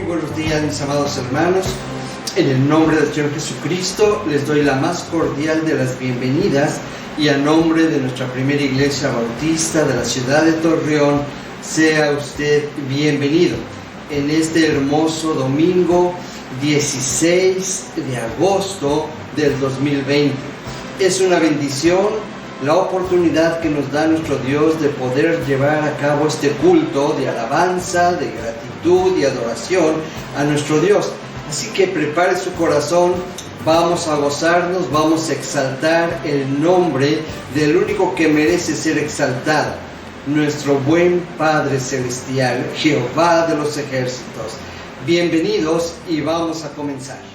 buenos días, mis amados hermanos. En el nombre del Señor Jesucristo les doy la más cordial de las bienvenidas y a nombre de nuestra primera iglesia bautista de la ciudad de Torreón, sea usted bienvenido en este hermoso domingo 16 de agosto del 2020. Es una bendición la oportunidad que nos da nuestro Dios de poder llevar a cabo este culto de alabanza, de gratitud y adoración a nuestro Dios. Así que prepare su corazón, vamos a gozarnos, vamos a exaltar el nombre del único que merece ser exaltado, nuestro buen Padre Celestial, Jehová de los ejércitos. Bienvenidos y vamos a comenzar.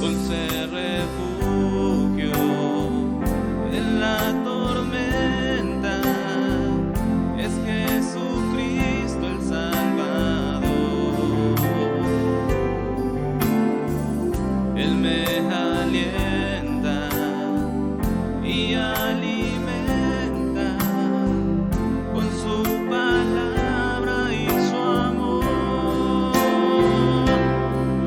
Dulce refugio Él me alienta y alimenta con su palabra y su amor.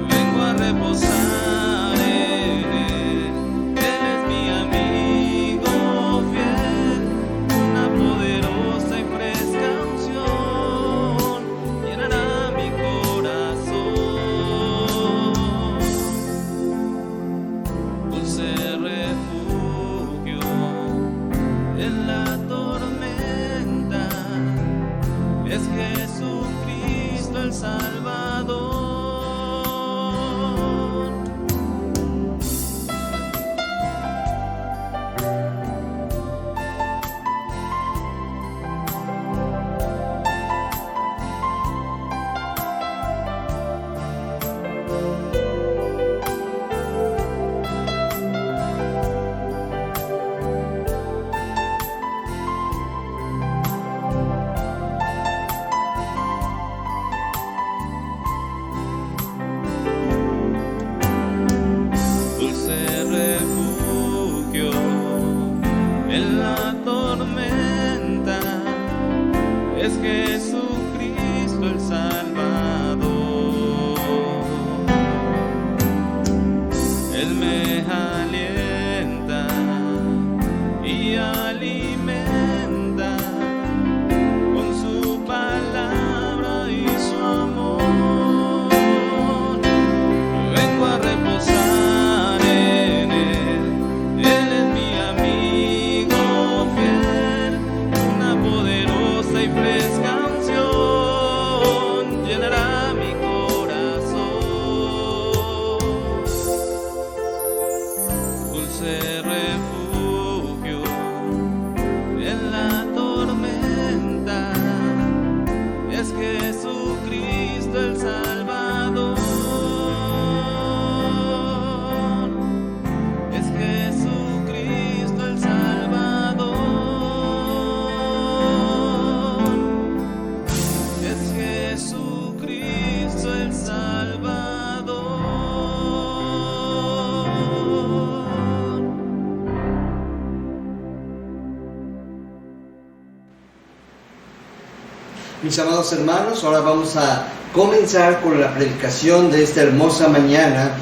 Vengo a reposar en Él. Él es mi amigo fiel. Una poderosa y fresca unción llenará mi corazón. Dulce refugio en la tormenta es Jesucristo el Salvador. Dulce refugio en la tormenta es Jesucristo el Salvador. Él me alienta y alimenta con su palabra y su amor. Vengo a reposar en Él. Él es mi amigo fiel. Una poderosa y fresca unción llenará mi corazón. Dulce refugio en la tormenta es Jesucristo el Salvador. Es Jesucristo el Salvador. Es Jesucristo el Salvador. Mis amados hermanos, ahora vamos a comenzar con la predicación de esta hermosa mañana.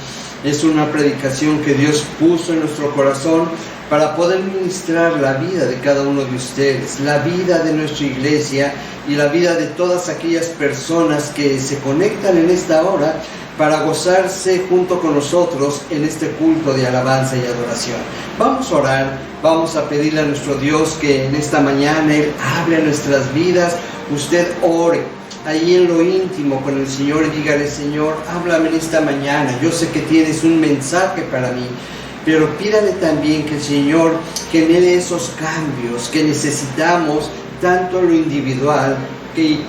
Es una predicación que Dios puso en nuestro corazón para poder ministrar la vida de cada uno de ustedes, la vida de nuestra iglesia y la vida de todas aquellas personas que se conectan en esta hora para gozarse junto con nosotros en este culto de alabanza y adoración. Vamos a orar, vamos a pedirle a nuestro Dios que en esta mañana Él hable a nuestras vidas. Usted ore ahí en lo íntimo con el Señor y dígale: Señor, háblame en esta mañana. Yo sé que tienes un mensaje para mí, pero pídale también que el Señor genere esos cambios que necesitamos, tanto en lo individual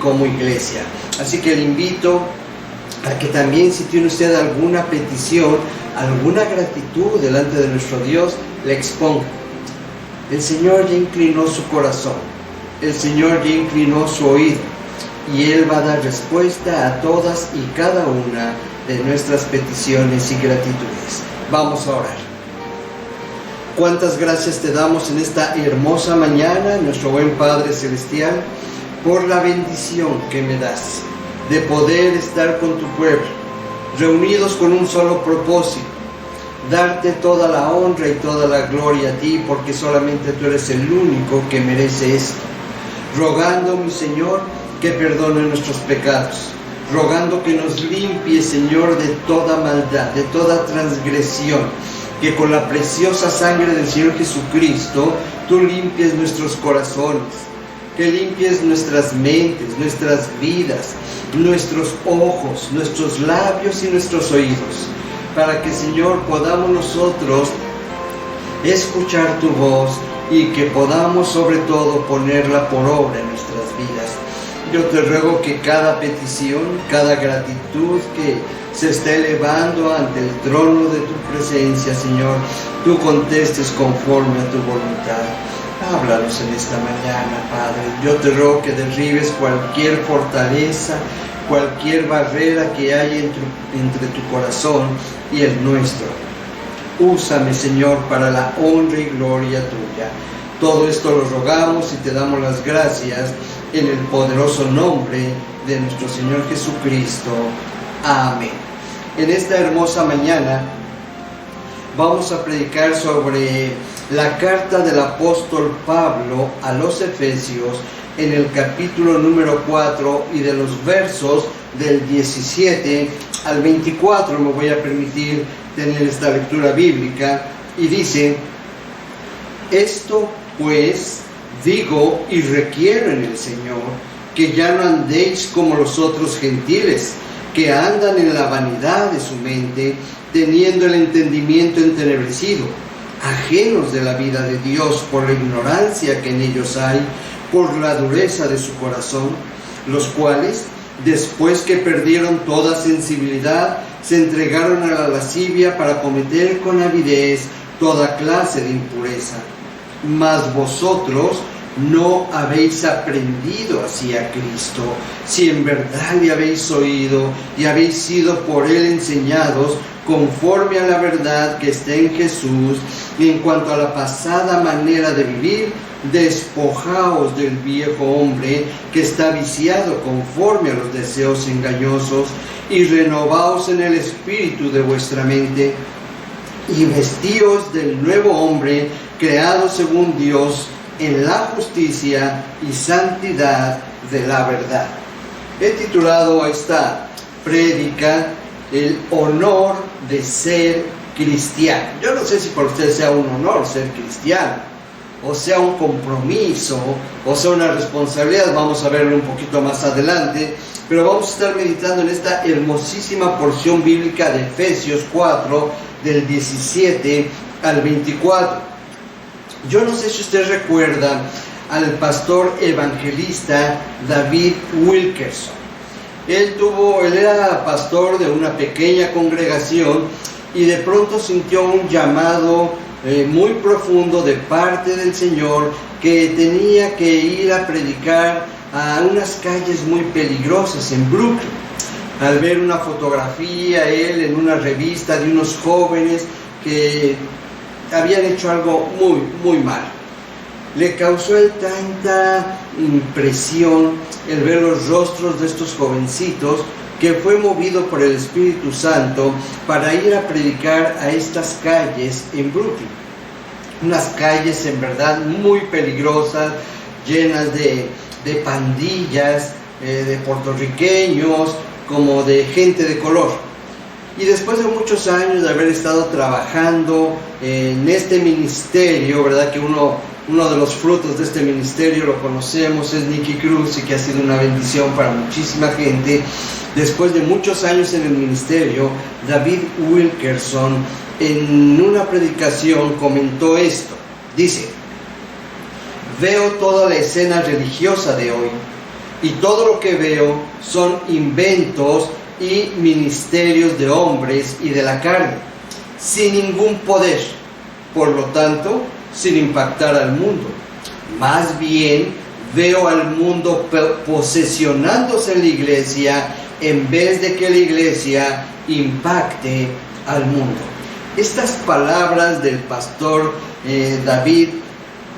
como iglesia. Así que le invito a que también, si tiene usted alguna petición, alguna gratitud delante de nuestro Dios, le exponga. El Señor ya inclinó su corazón, el Señor ya inclinó su oído, y Él va a dar respuesta a todas y cada una de nuestras peticiones y gratitudes. Vamos a orar. Cuántas gracias te damos en esta hermosa mañana, nuestro buen Padre Celestial, por la bendición que me das de poder estar con tu pueblo, reunidos con un solo propósito: darte toda la honra y toda la gloria a ti, porque solamente tú eres el único que merece esto. Rogando, mi Señor, que perdone nuestros pecados, rogando que nos limpie, Señor, de toda maldad, de toda transgresión, que con la preciosa sangre del Señor Jesucristo tú limpies nuestros corazones, que limpies nuestras mentes, nuestras vidas, nuestros ojos, nuestros labios y nuestros oídos, para que, Señor, podamos nosotros escuchar tu voz y que podamos sobre todo ponerla por obra en nuestras vidas. Yo te ruego que cada petición, cada gratitud que se esté elevando ante el trono de tu presencia, Señor, tú contestes conforme a tu voluntad. Háblanos en esta mañana, Padre. Yo te ruego que derribes cualquier fortaleza, cualquier barrera que haya entre tu corazón y el nuestro. Úsame, Señor, para la honra y gloria tuya. Todo esto lo rogamos y te damos las gracias en el poderoso nombre de nuestro Señor Jesucristo. Amén. En esta hermosa mañana vamos a predicar sobre la carta del apóstol Pablo a los Efesios en el capítulo número 4 y de los versos del 17 al 24. Me voy a permitir tener esta lectura bíblica y dice: esto pues digo y requiero en el Señor, que ya no andéis como los otros gentiles, que andan en la vanidad de su mente, teniendo el entendimiento entenebrecido, ajenos de la vida de Dios por la ignorancia que en ellos hay, por la dureza de su corazón, los cuales, después que perdieron toda sensibilidad, se entregaron a la lascivia para cometer con avidez toda clase de impureza. Mas vosotros no habéis aprendido así a Cristo, si en verdad le habéis oído y habéis sido por él enseñados conforme a la verdad que está en Jesús. Y en cuanto a la pasada manera de vivir, despojaos del viejo hombre que está viciado conforme a los deseos engañosos, y renovaos en el espíritu de vuestra mente, y vestíos del nuevo hombre creado según Dios en la justicia y santidad de la verdad. He titulado a esta prédica el honor de ser cristiano. Yo no sé si para usted sea un honor ser cristiano, o sea un compromiso, o sea una responsabilidad. Vamos a verlo un poquito más adelante, pero vamos a estar meditando en esta hermosísima porción bíblica de Efesios 4, del 17 al 24. Yo no sé si usted recuerda al pastor evangelista David Wilkerson. Él era pastor de una pequeña congregación y de pronto sintió un llamado muy profundo de parte del Señor, que tenía que ir a predicar a unas calles muy peligrosas en Brooklyn. Al ver una fotografía él en una revista de unos jóvenes que habían hecho algo muy, muy mal, le causó tanta impresión el ver los rostros de estos jovencitos, que fue movido por el Espíritu Santo para ir a predicar a estas calles en Brooklyn. Unas calles en verdad muy peligrosas, llenas de pandillas, de puertorriqueños, como de gente de color. Y después de muchos años de haber estado trabajando en este ministerio, ¿verdad? Que uno de los frutos de este ministerio lo conocemos, es Nicky Cruz, y que ha sido una bendición para muchísima gente. Después de muchos años en el ministerio, David Wilkerson en una predicación comentó esto. Dice: veo toda la escena religiosa de hoy, y todo lo que veo son inventos y ministerios de hombres y de la carne, sin ningún poder, por lo tanto, sin impactar al mundo. Más bien, veo al mundo posesionándose en la iglesia, en vez de que la iglesia impacte al mundo. Estas palabras del pastor David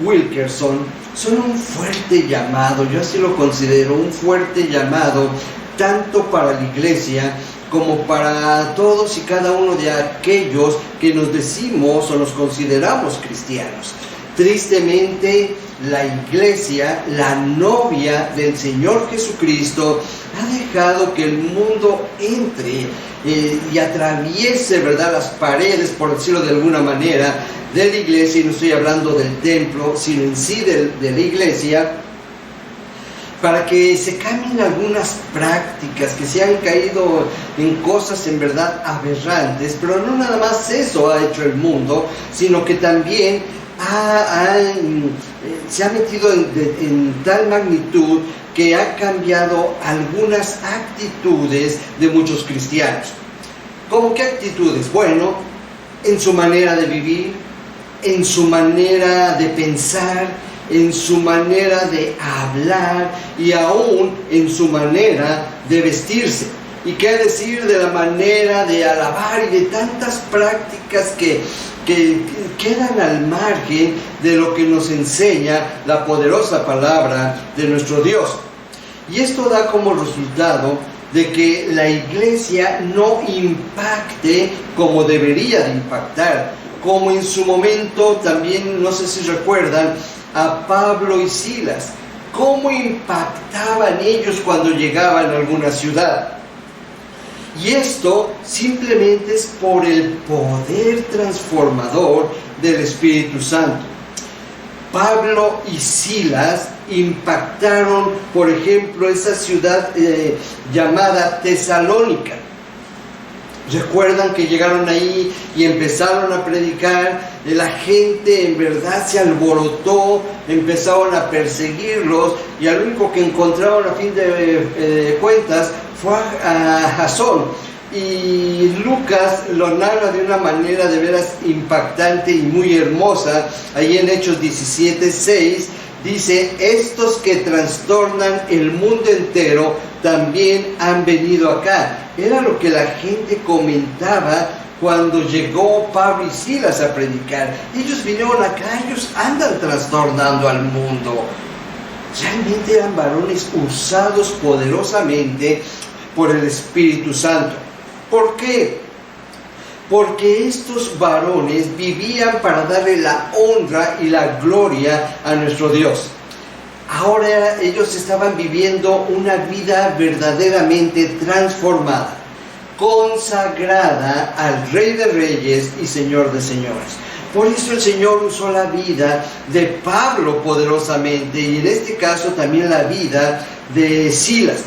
Wilkerson son un fuerte llamado, yo así lo considero, un fuerte llamado tanto para la iglesia como para todos y cada uno de aquellos que nos decimos o nos consideramos cristianos. Tristemente, la iglesia, la novia del Señor Jesucristo, ha dejado que el mundo entre y atraviese, ¿verdad?, las paredes, por decirlo de alguna manera, de la iglesia. Y no estoy hablando del templo, sino en sí de la iglesia, para que se cambien algunas prácticas, que se han caído en cosas en verdad aberrantes. Pero no nada más eso ha hecho el mundo, sino que también se ha metido en tal magnitud que ha cambiado algunas actitudes de muchos cristianos. ¿Cómo qué actitudes? Bueno, en su manera de vivir, en su manera de pensar, en su manera de hablar y aún en su manera de vestirse. Y qué decir de la manera de alabar y de tantas prácticas que quedan al margen de lo que nos enseña la poderosa palabra de nuestro Dios. Y esto da como resultado de que la iglesia no impacte como debería de impactar, como en su momento también, no sé si recuerdan, a Pablo y Silas, cómo impactaban ellos cuando llegaban a alguna ciudad. Y esto simplemente es por el poder transformador del Espíritu Santo. Pablo y Silas impactaron, por ejemplo, esa ciudad llamada Tesalónica. Recuerdan que llegaron ahí y empezaron a predicar, la gente en verdad se alborotó, empezaron a perseguirlos y al único que encontraron a fin de cuentas fue a Jasón. Y Lucas lo narra de una manera de veras impactante y muy hermosa. Ahí en Hechos 17:6 dice: estos que trastornan el mundo entero también han venido acá. Era lo que la gente comentaba cuando llegó Pablo y Silas a predicar. Ellos vinieron acá, ellos andan trastornando al mundo. Realmente eran varones usados poderosamente por el Espíritu Santo. ¿Por qué? Porque estos varones vivían para darle la honra y la gloria a nuestro Dios. Ahora ellos estaban viviendo una vida verdaderamente transformada, consagrada al Rey de Reyes y Señor de Señores. Por eso el Señor usó la vida de Pablo poderosamente y en este caso también la vida de Silas.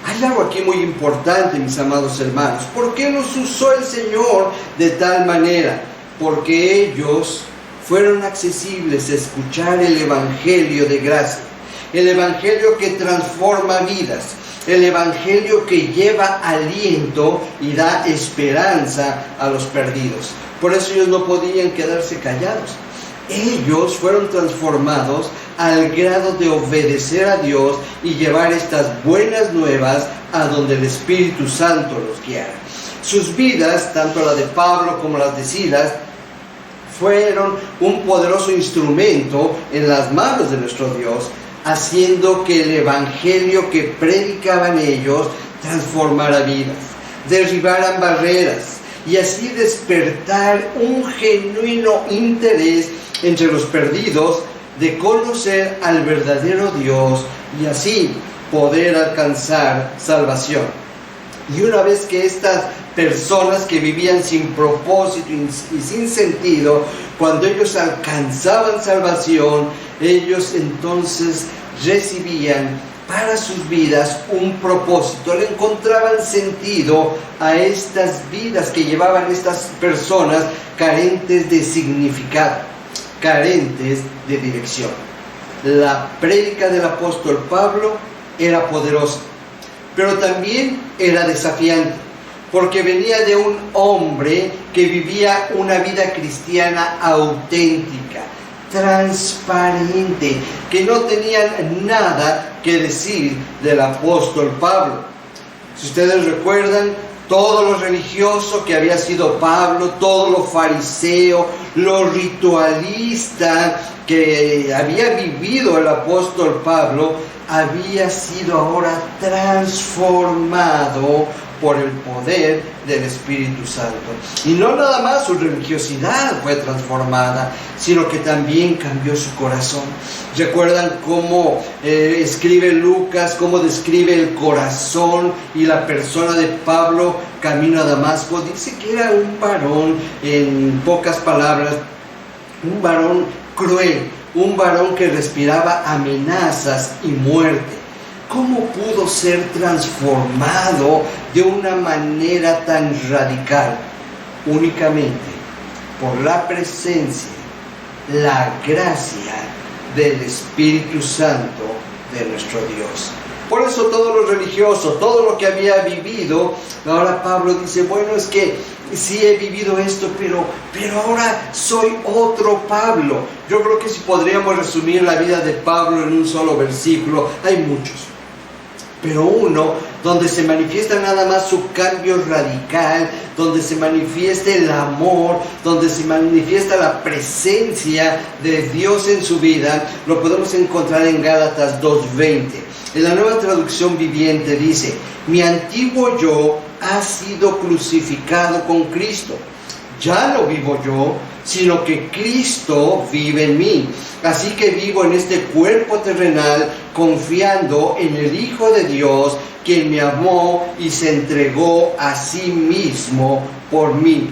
Hay algo aquí muy importante, mis amados hermanos. ¿Por qué nos usó el Señor de tal manera? Porque ellos fueron accesibles a escuchar el Evangelio de gracia, el Evangelio que transforma vidas, el Evangelio que lleva aliento y da esperanza a los perdidos. Por eso ellos no podían quedarse callados. Ellos fueron transformados al grado de obedecer a Dios y llevar estas buenas nuevas a donde el Espíritu Santo los guiara. Sus vidas, tanto la de Pablo como las de Silas, fueron un poderoso instrumento en las manos de nuestro Dios, haciendo que el Evangelio que predicaban ellos transformara vidas, derribaran barreras y así despertar un genuino interés entre los perdidos de conocer al verdadero Dios y así poder alcanzar salvación. Y una vez que estas personas que vivían sin propósito y sin sentido, cuando ellos alcanzaban salvación, ellos entonces recibían para sus vidas un propósito, le encontraban sentido a estas vidas que llevaban estas personas carentes de significado, carentes de dirección. La prédica del apóstol Pablo era poderosa, pero también era desafiante, porque venía de un hombre que vivía una vida cristiana auténtica, transparente, que no tenían nada que decir del apóstol Pablo. Si ustedes recuerdan, todo lo religioso que había sido Pablo, todo lo fariseo, lo ritualista que había vivido el apóstol Pablo, había sido ahora transformado por el poder del Espíritu Santo. Y no nada más su religiosidad fue transformada, sino que también cambió su corazón. ¿Recuerdan cómo escribe Lucas, cómo describe el corazón y la persona de Pablo camino a Damasco? Dice que era un varón, en pocas palabras, un varón cruel, un varón que respiraba amenazas y muerte. ¿Cómo pudo ser transformado de una manera tan radical? Únicamente por la presencia, la gracia del Espíritu Santo de nuestro Dios. Por eso todo lo religioso, todo lo que había vivido, ahora Pablo dice, bueno, es que sí he vivido esto, pero ahora soy otro Pablo. Yo creo que si podríamos resumir la vida de Pablo en un solo versículo, hay muchos, pero uno donde se manifiesta nada más su cambio radical, donde se manifiesta el amor, donde se manifiesta la presencia de Dios en su vida, lo podemos encontrar en Gálatas 2:20. En la Nueva Traducción Viviente dice: mi antiguo yo ha sido crucificado con Cristo. Ya no vivo yo, sino que Cristo vive en mí. Así que vivo en este cuerpo terrenal, confiando en el Hijo de Dios, quien me amó y se entregó a sí mismo por mí.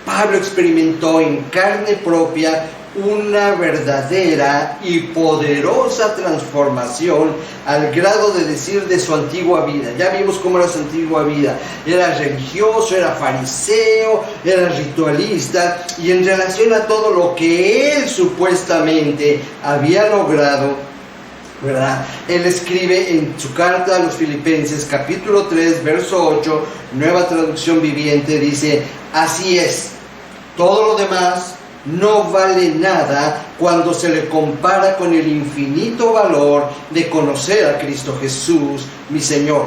Pablo experimentó en carne propia una verdadera y poderosa transformación al grado de decir de su antigua vida. Ya vimos cómo era su antigua vida. Era religioso, era fariseo, era ritualista, y en relación a todo lo que él supuestamente había logrado, ¿verdad? Él escribe en su carta a los Filipenses, capítulo 3, verso 8, Nueva Traducción Viviente, dice: así es, todo lo demás no vale nada cuando se le compara con el infinito valor de conocer a Cristo Jesús, mi Señor.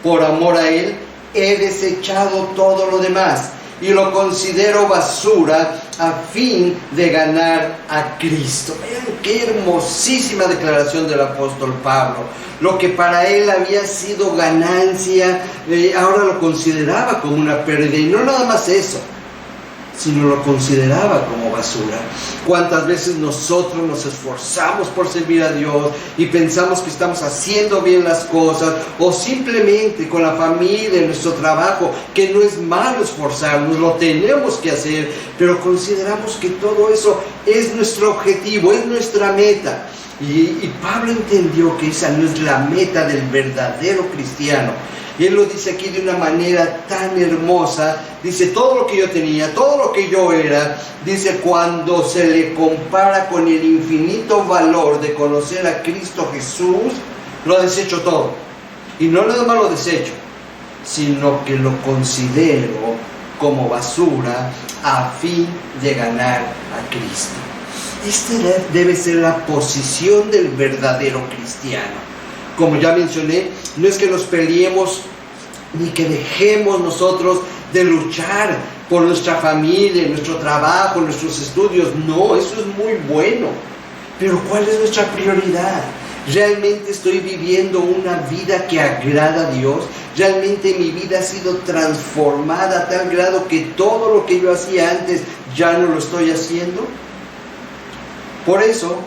Por amor a Él, he desechado todo lo demás y lo considero basura a fin de ganar a Cristo. Vean qué hermosísima declaración del apóstol Pablo. Lo que para él había sido ganancia, ahora lo consideraba como una pérdida. Y no nada más eso, sino lo consideraba como basura. ¿Cuántas veces nosotros nos esforzamos por servir a Dios y pensamos que estamos haciendo bien las cosas, o simplemente con la familia, en nuestro trabajo, que no es malo esforzarnos, lo tenemos que hacer, pero consideramos que todo eso es nuestro objetivo, es nuestra meta? Y Pablo entendió que esa no es la meta del verdadero cristiano. Y él lo dice aquí de una manera tan hermosa. Dice: todo lo que yo tenía, todo lo que yo era, dice, cuando se le compara con el infinito valor de conocer a Cristo Jesús, lo desecho todo. Y no nada más lo desecho, sino que lo considero como basura a fin de ganar a Cristo. Esta debe ser la posición del verdadero cristiano. Como ya mencioné, no es que nos peleemos ni que dejemos nosotros de luchar por nuestra familia, nuestro trabajo, nuestros estudios. No, eso es muy bueno. Pero ¿cuál es nuestra prioridad? ¿Realmente estoy viviendo una vida que agrada a Dios? ¿Realmente mi vida ha sido transformada a tal grado que todo lo que yo hacía antes ya no lo estoy haciendo? Por eso,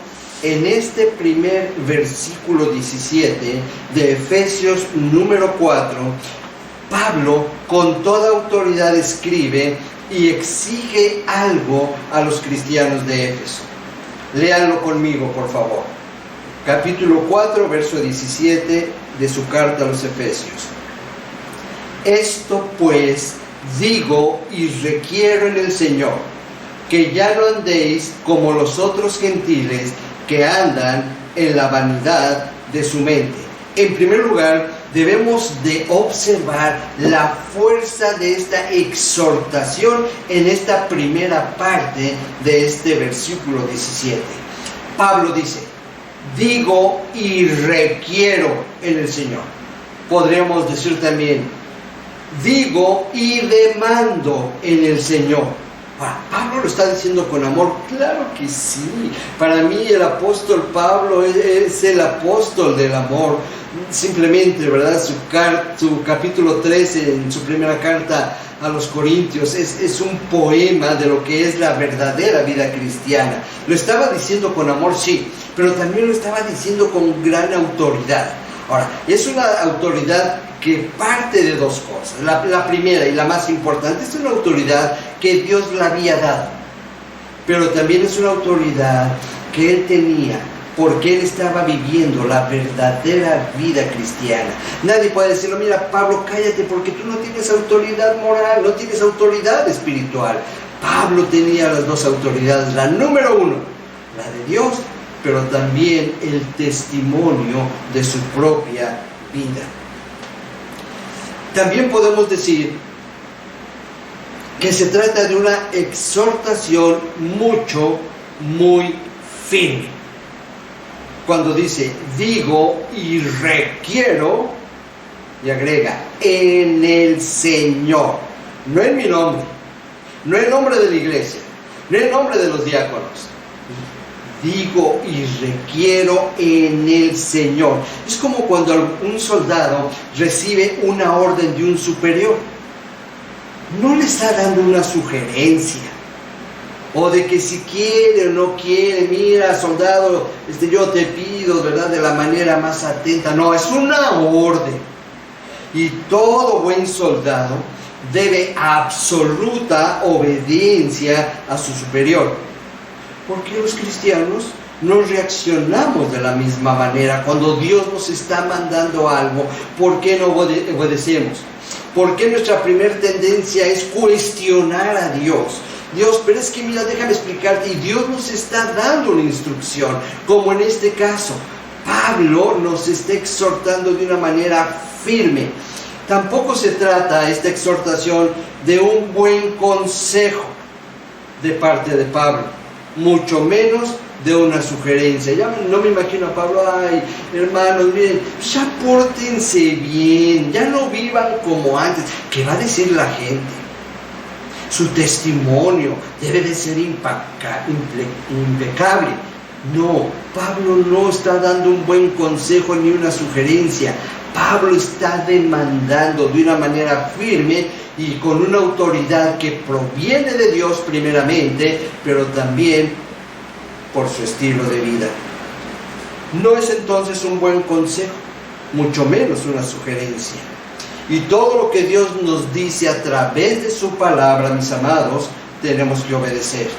en este primer versículo 17 de Efesios número 4, Pablo con toda autoridad escribe y exige algo a los cristianos de Éfeso. Léanlo conmigo, por favor. Capítulo 4, verso 17 de su carta a los Efesios. Esto pues digo y requiero en el Señor, que ya no andéis como los otros gentiles que andan en la vanidad de su mente. En primer lugar, debemos de observar la fuerza de esta exhortación en esta primera parte de este versículo 17. Pablo dice: digo y requiero en el Señor. Podríamos decir también: digo y demando en el Señor. ¿Pablo lo está diciendo con amor? Claro que sí. Para mí el apóstol Pablo es el apóstol del amor. Simplemente, ¿verdad? Su capítulo 13, en su primera carta a los Corintios, es un poema de lo que es la verdadera vida cristiana. Lo estaba diciendo con amor, sí, pero también lo estaba diciendo con gran autoridad. Ahora, es una autoridad que parte de dos cosas. La primera y la más importante es una autoridad que Dios le había dado, pero también es una autoridad que él tenía porque él estaba viviendo la verdadera vida cristiana. Nadie puede decirlo: mira, Pablo, cállate, porque tú no tienes autoridad moral, no tienes autoridad espiritual. Pablo tenía las dos autoridades. La número uno, la de Dios, pero también el testimonio de su propia vida. También podemos decir que se trata de una exhortación muy firme. Cuando dice, digo y requiero, y agrega, en el Señor, no en mi nombre, no en nombre de la iglesia, no en nombre de los diáconos. Digo y requiero en el Señor. Es como cuando un soldado recibe una orden de un superior. No le está dando una sugerencia, o de que si quiere o no quiere, mira soldado, yo te pido, ¿verdad?, de la manera más atenta. No, es una orden. Y todo buen soldado debe absoluta obediencia a su superior. Porque los cristianos no reaccionamos de la misma manera. Cuando Dios nos está mandando algo, ¿por qué no obedecemos? ¿Por qué nuestra primera tendencia es cuestionar a Dios? Dios, pero es que mira, déjame explicarte, y Dios nos está dando una instrucción, como en este caso, Pablo nos está exhortando de una manera firme. Tampoco se trata esta exhortación de un buen consejo de parte de Pablo, mucho menos de una sugerencia. Ya no me imagino a Pablo, ay, hermanos, miren, ya pórtense bien, ya no vivan como antes. ¿Qué va a decir la gente? Su testimonio debe de ser impecable. No, Pablo no está dando un buen consejo ni una sugerencia. Pablo está demandando de una manera firme y con una autoridad que proviene de Dios primeramente, pero también por su estilo de vida. No es entonces un buen consejo, mucho menos una sugerencia. Y todo lo que Dios nos dice a través de su palabra, mis amados, tenemos que obedecer.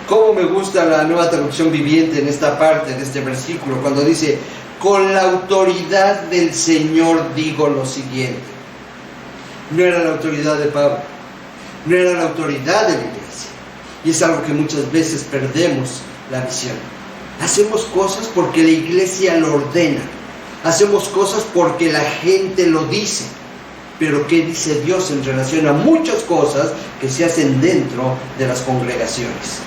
Cómo me gusta la Nueva Traducción Viviente en esta parte de este versículo, cuando dice, con la autoridad del Señor digo lo siguiente. No era la autoridad de Pablo, no era la autoridad de la iglesia. Y es algo que muchas veces perdemos la visión. Hacemos cosas porque la iglesia lo ordena. Hacemos cosas porque la gente lo dice. Pero ¿qué dice Dios en relación a muchas cosas que se hacen dentro de las congregaciones?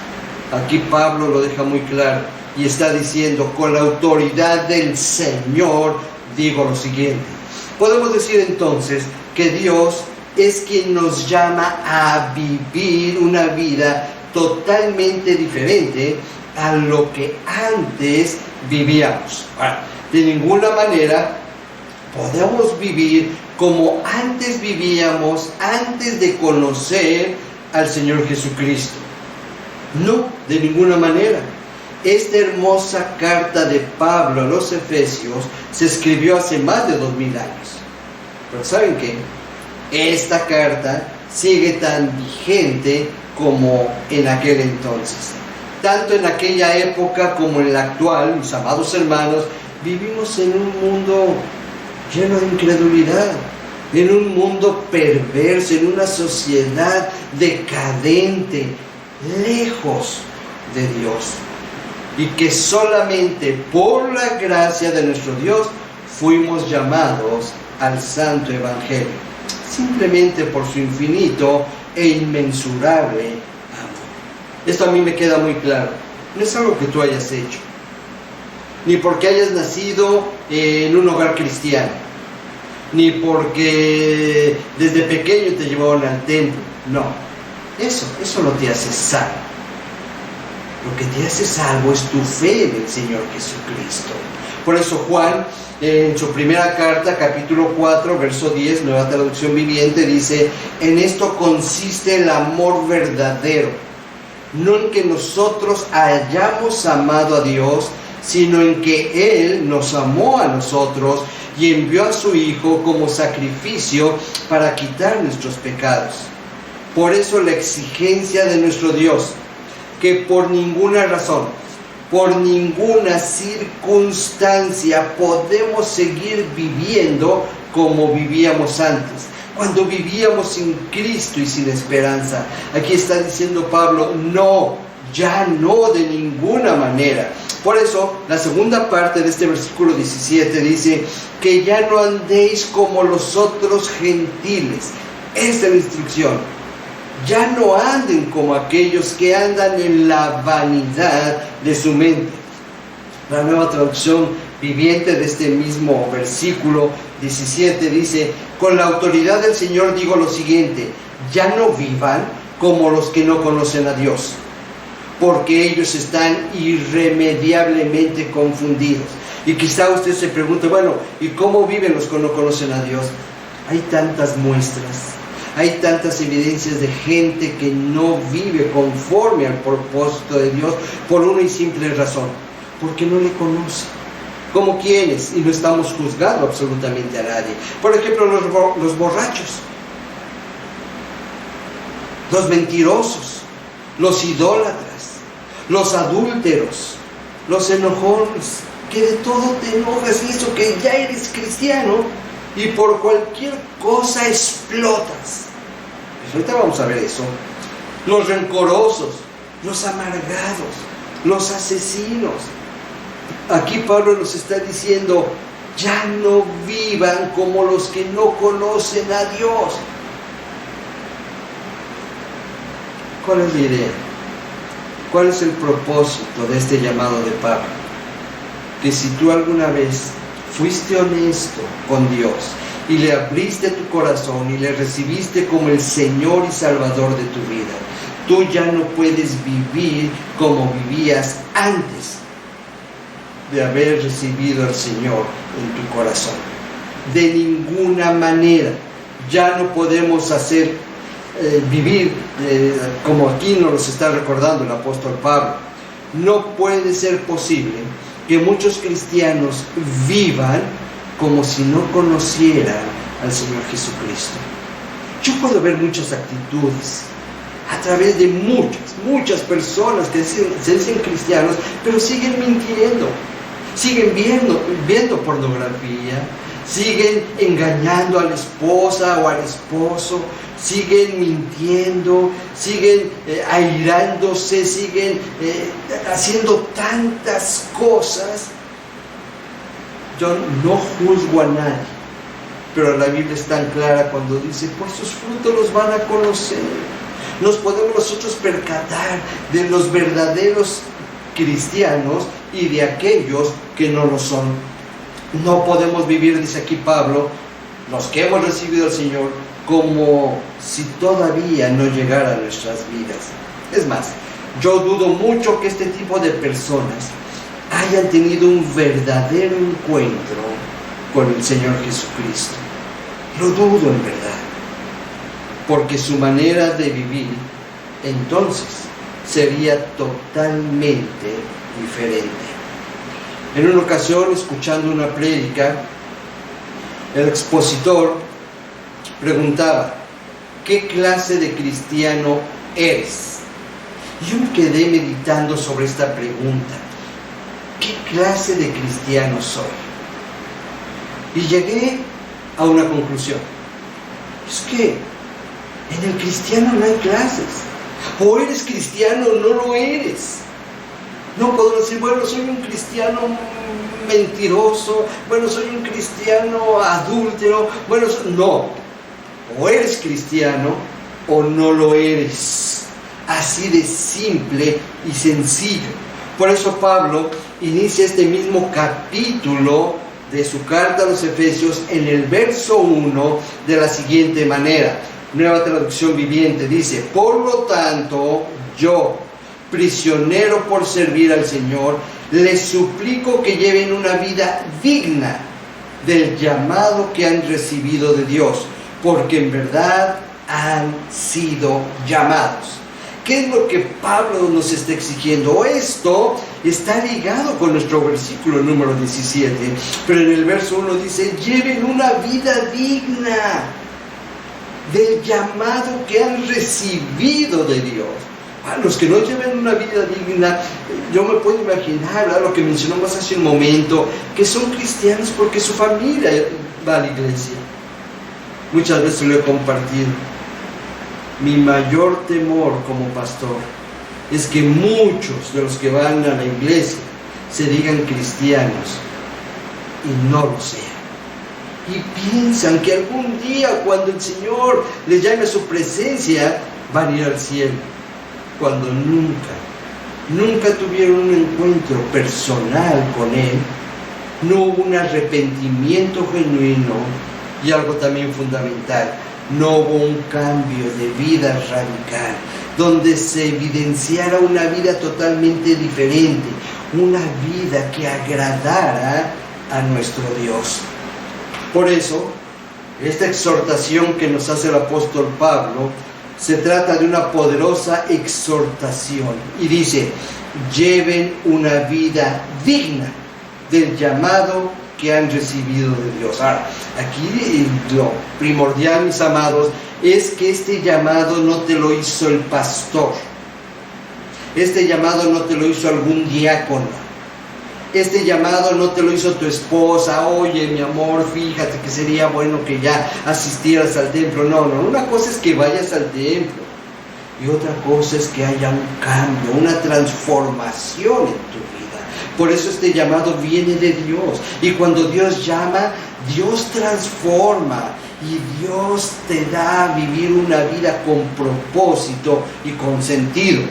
Aquí Pablo lo deja muy claro y está diciendo, con la autoridad del Señor digo lo siguiente. Podemos decir entonces que Dios es quien nos llama a vivir una vida totalmente diferente a lo que antes vivíamos. Ahora, de ninguna manera podemos vivir como antes vivíamos, antes de conocer al Señor Jesucristo. No, de ninguna manera. Esta hermosa carta de Pablo a los Efesios se escribió hace más de 2000 años. Pero ¿saben qué? Esta carta sigue tan vigente como en aquel entonces. Tanto en aquella época como en la actual, mis amados hermanos, vivimos en un mundo lleno de incredulidad, en un mundo perverso, en una sociedad decadente, lejos de Dios. Y que solamente por la gracia de nuestro Dios fuimos llamados al Santo Evangelio, simplemente por su infinito e inmensurable amor. Esto a mí me queda muy claro. No es algo que tú hayas hecho, ni porque hayas nacido en un hogar cristiano, ni porque desde pequeño te llevaron al templo. No, eso no te hace salvo. Lo que te hace salvo es tu fe en el Señor Jesucristo. Por eso Juan, en su primera carta, capítulo 4, verso 10, Nueva Traducción Viviente, dice, en esto consiste el amor verdadero, no en que nosotros hayamos amado a Dios, sino en que Él nos amó a nosotros y envió a su Hijo como sacrificio para quitar nuestros pecados. Por eso la exigencia de nuestro Dios, que por ninguna razón, por ninguna circunstancia podemos seguir viviendo como vivíamos antes, cuando vivíamos sin Cristo y sin esperanza. Aquí está diciendo Pablo, no, ya no, de ninguna manera. Por eso, la segunda parte de este versículo 17 dice, que ya no andéis como los otros gentiles. Esta es la instrucción. Ya no anden como aquellos que andan en la vanidad de su mente. La Nueva Traducción Viviente de este mismo versículo 17 dice: con la autoridad del Señor digo lo siguiente, ya no vivan como los que no conocen a Dios, porque ellos están irremediablemente confundidos. Y quizá usted se pregunte, bueno, ¿y cómo viven los que no conocen a Dios? Hay tantas muestras, hay tantas evidencias de gente que no vive conforme al propósito de Dios por una y simple razón, porque no le conoce. ¿Como quiénes? Y no estamos juzgando absolutamente a nadie. Por ejemplo, los borrachos, los mentirosos, los idólatras, los adúlteros, los enojones, que de todo te enojas, y eso que ya eres cristiano y por cualquier cosa explotas. Pues ahorita vamos a ver eso. Los rencorosos, los amargados, los asesinos. Aquí Pablo nos está diciendo, ya no vivan como los que no conocen a Dios. ¿Cuál es la idea? ¿Cuál es el propósito de este llamado de Pablo? Que si tú alguna vez fuiste honesto con Dios y le abriste tu corazón y le recibiste como el Señor y Salvador de tu vida, tú ya no puedes vivir como vivías antes de haber recibido al Señor en tu corazón. De ninguna manera. Ya no podemos vivir como aquí nos está recordando el apóstol Pablo. No puede ser posible que muchos cristianos vivan como si no conocieran al Señor Jesucristo. Yo puedo ver muchas actitudes a través de muchas personas que se dicen cristianos, pero siguen mintiendo, siguen viendo pornografía, siguen engañando a la esposa o al esposo, siguen mintiendo, siguen airándose, siguen haciendo tantas cosas. Yo no juzgo a nadie, pero la Biblia es tan clara cuando dice, por sus frutos los van a conocer. Nos podemos nosotros percatar de los verdaderos cristianos y de aquellos que no lo son. No podemos vivir, dice aquí Pablo, los que hemos recibido al Señor, como si todavía no llegara a nuestras vidas. Es más, yo dudo mucho que este tipo de personas hayan tenido un verdadero encuentro con el Señor Jesucristo. Lo dudo en verdad, porque su manera de vivir entonces sería totalmente diferente. En una ocasión, escuchando una prédica, el expositor preguntaba, ¿qué clase de cristiano eres? Yo me quedé meditando sobre esta pregunta. ¿Qué clase de cristiano soy? Y llegué a una conclusión. Es que en el cristiano no hay clases. O eres cristiano o no lo eres. No podemos decir, bueno, soy un cristiano mentiroso, bueno, soy un cristiano adúltero, bueno, no. O eres cristiano o no lo eres. Así de simple y sencillo. Por eso Pablo inicia este mismo capítulo de su carta a los Efesios en el verso 1 de la siguiente manera. Nueva Traducción Viviente dice, por lo tanto, yo, prisionero por servir al Señor, les suplico que lleven una vida digna del llamado que han recibido de Dios, porque en verdad han sido llamados. ¿Qué es lo que Pablo nos está exigiendo? Esto está ligado con nuestro versículo número 17, pero en el verso 1 dice, lleven una vida digna del llamado que han recibido de Dios. A los que no lleven una vida digna, yo me puedo imaginar, ¿verdad?, lo que mencionamos hace un momento, que son cristianos porque su familia va a la iglesia. Muchas veces lo he compartido. Mi mayor temor como pastor es que muchos de los que van a la iglesia se digan cristianos y no lo sean. Y piensan que algún día, cuando el Señor les llame a su presencia, van a ir al cielo cuando nunca tuvieron un encuentro personal con Él, no hubo un arrepentimiento genuino y algo también fundamental, no hubo un cambio de vida radical, donde se evidenciara una vida totalmente diferente, una vida que agradara a nuestro Dios. Por eso, esta exhortación que nos hace el apóstol Pablo, se trata de una poderosa exhortación y dice: lleven una vida digna del llamado que han recibido de Dios. Ahora, aquí lo primordial, mis amados, es que este llamado no te lo hizo el pastor, este llamado no te lo hizo algún diácono, este llamado no te lo hizo tu esposa. Oye, mi amor, fíjate que sería bueno que ya asistieras al templo. No, una cosa es que vayas al templo y otra cosa es que haya un cambio, una transformación en tu vida. Por eso este llamado viene de Dios, y cuando Dios llama, Dios transforma y Dios te da a vivir una vida con propósito y con sentido.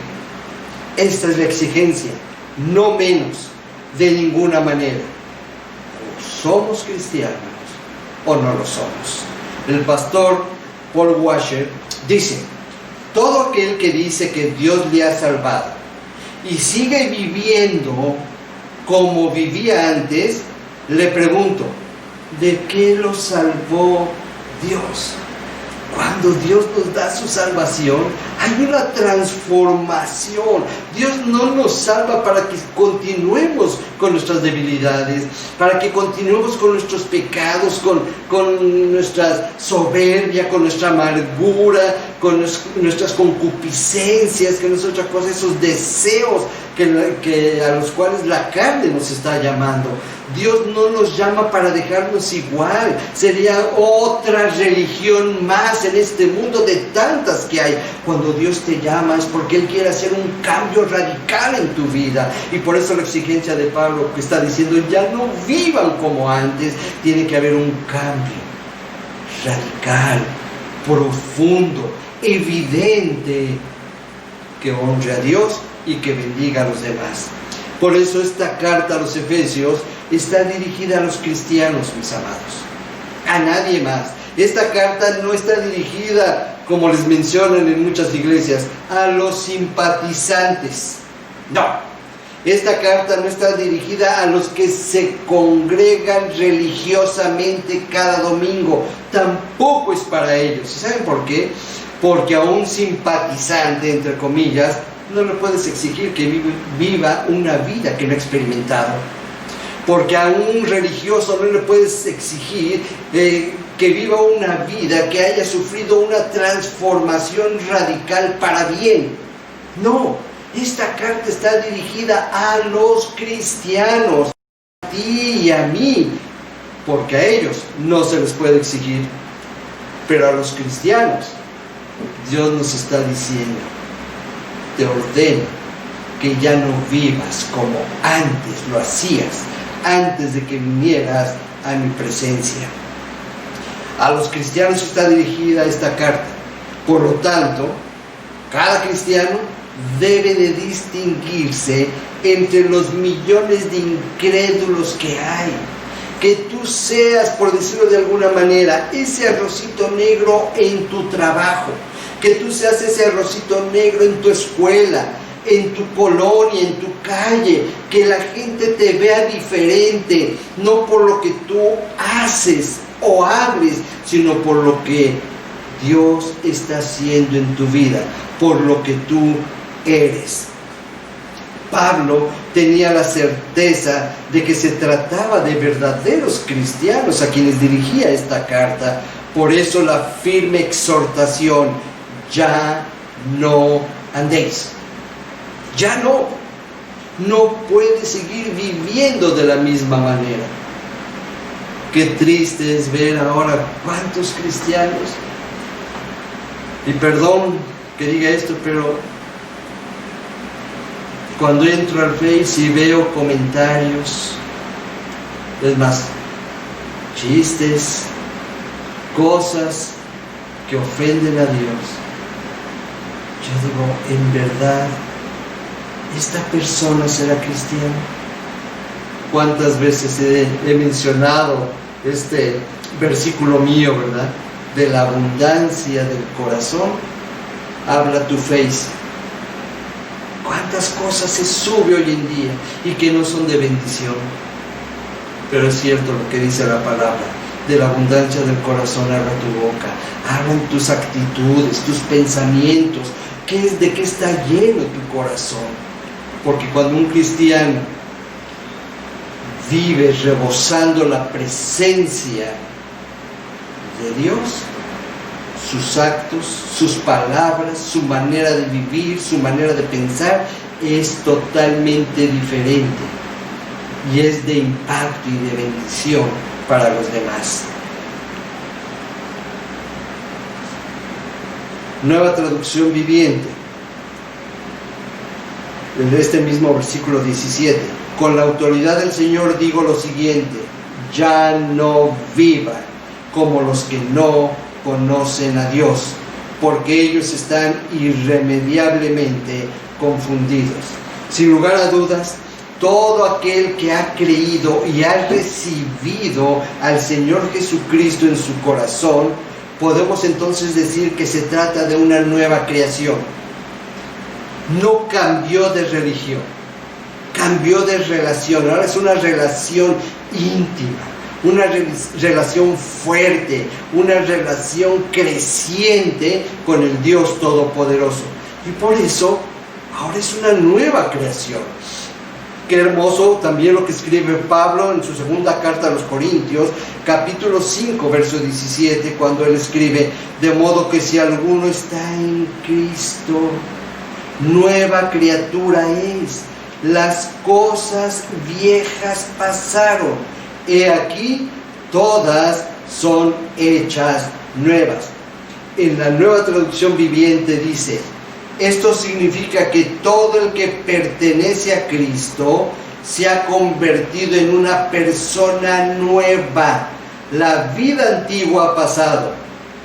Esta es la exigencia, no menos, de ninguna manera. O somos cristianos o no lo somos. El pastor Paul Washer dice: todo aquel que dice que Dios le ha salvado y sigue viviendo como vivía antes, le pregunto, ¿de qué lo salvó Dios? Cuando Dios nos da su salvación, hay una transformación. Dios no nos salva para que continuemos con nuestras debilidades, para que continuemos con nuestros pecados, con nuestra soberbia, con nuestra amargura, con nuestras concupiscencias, que no es otra cosa, esos deseos a los cuales la carne nos está llamando. Dios no nos llama para dejarnos igual. Sería otra religión más en este mundo de tantas que hay. Cuando Dios te llama es porque Él quiere hacer un cambio radical en tu vida. Y por eso la exigencia de Pablo, que está diciendo: ya no vivan como antes. Tiene que haber un cambio radical, profundo, evidente, que honre a Dios y que bendiga a los demás. Por eso esta carta a los Efesios está dirigida a los cristianos, mis amados, a nadie más. Esta carta no está dirigida, como les mencionan en muchas iglesias, a los simpatizantes. No, esta carta no está dirigida a los que se congregan religiosamente cada domingo. Tampoco es para ellos. ¿Y saben por qué? Porque a un simpatizante, entre comillas, no le puedes exigir que viva una vida que no ha experimentado. Porque a un religioso no le puedes exigir que viva una vida que haya sufrido una transformación radical para bien. No, esta carta está dirigida a los cristianos, a ti y a mí, porque a ellos no se les puede exigir. Pero a los cristianos, Dios nos está diciendo: te ordeno que ya no vivas como antes lo hacías, antes de que vinieras a mi presencia. A los cristianos está dirigida esta carta. Por lo tanto, cada cristiano debe de distinguirse entre los millones de incrédulos que hay. Que tú seas, por decirlo de alguna manera, ese arrocito negro en tu trabajo. Que tú seas ese arrocito negro en tu escuela, en tu colonia, en tu calle. Que la gente te vea diferente, no por lo que tú haces o hables, sino por lo que Dios está haciendo en tu vida, por lo que tú eres. Pablo tenía la certeza de que se trataba de verdaderos cristianos a quienes dirigía esta carta. Por eso la firme exhortación: ya no andéis. Ya no puedes seguir viviendo de la misma manera. Qué triste es ver ahora cuántos cristianos, y perdón que diga esto, pero cuando entro al Face y veo comentarios, es más, chistes, cosas que ofenden a Dios, yo digo, ¿en verdad esta persona será cristiana? ¿Cuántas veces he mencionado este versículo mío, verdad? De la abundancia del corazón habla tu face. ¿Cuántas cosas se sube hoy en día y que no son de bendición? Pero es cierto lo que dice la palabra. De la abundancia del corazón habla tu boca, hablan tus actitudes, tus pensamientos. ¿De qué está lleno tu corazón? Porque cuando un cristiano vive rebosando la presencia de Dios, sus actos, sus palabras, su manera de vivir, su manera de pensar es totalmente diferente y es de impacto y de bendición para los demás. Nueva Traducción Viviente, en este mismo versículo 17: con la autoridad del Señor digo lo siguiente, ya no vivan como los que no conocen a Dios, porque ellos están irremediablemente confundidos. Sin lugar a dudas, todo aquel que ha creído y ha recibido al Señor Jesucristo en su corazón, podemos entonces decir que se trata de una nueva creación. No cambió de religión, cambió de relación. Ahora es una relación íntima, una relación fuerte, una relación creciente con el Dios Todopoderoso. Y por eso, ahora es una nueva creación. Qué hermoso también lo que escribe Pablo en su segunda carta a los Corintios, capítulo 5, verso 17, cuando él escribe: de modo que si alguno está en Cristo, nueva criatura es. Las cosas viejas pasaron, he aquí, todas son hechas nuevas. En la Nueva Traducción Viviente dice: esto significa que todo el que pertenece a Cristo se ha convertido en una persona nueva. La vida antigua ha pasado,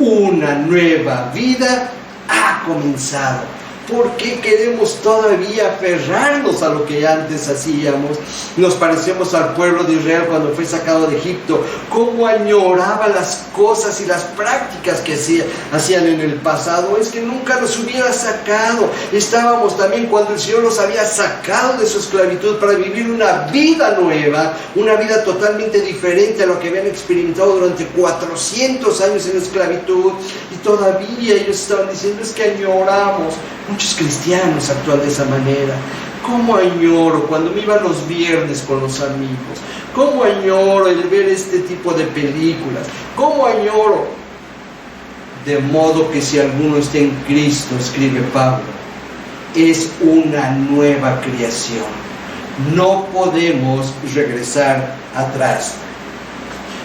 una nueva vida ha comenzado. ¿Por qué queremos todavía aferrarnos a lo que antes hacíamos? Nos parecemos al pueblo de Israel cuando fue sacado de Egipto. Cómo añoraba las cosas y las prácticas que hacían en el pasado. Es que nunca los hubiera sacado. Estábamos también cuando el Señor los había sacado de su esclavitud para vivir una vida nueva, una vida totalmente diferente a lo que habían experimentado durante 400 años en esclavitud. Y todavía ellos estaban diciendo: es que añoramos. Muchos cristianos actúan de esa manera. ¿Cómo añoro cuando me iba los viernes con los amigos? ¿Cómo añoro el ver este tipo de películas? ¿Cómo añoro? De modo que si alguno está en Cristo, escribe Pablo, es una nueva creación. No podemos regresar atrás.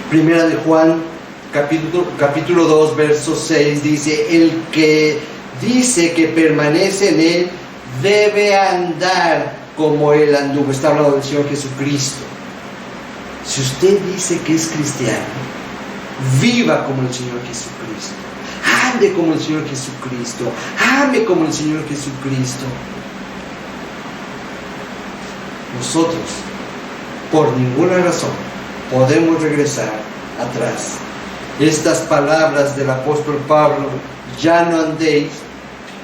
Primera de Juan, capítulo 2, verso 6, dice: el que dice que permanece en Él debe andar como Él anduvo. Está hablando del Señor Jesucristo. Si usted dice que es cristiano, viva como el Señor Jesucristo, ande como el Señor Jesucristo, ame como el Señor Jesucristo. Nosotros, por ninguna razón, podemos regresar atrás. Estas palabras del apóstol Pablo, ya no andéis,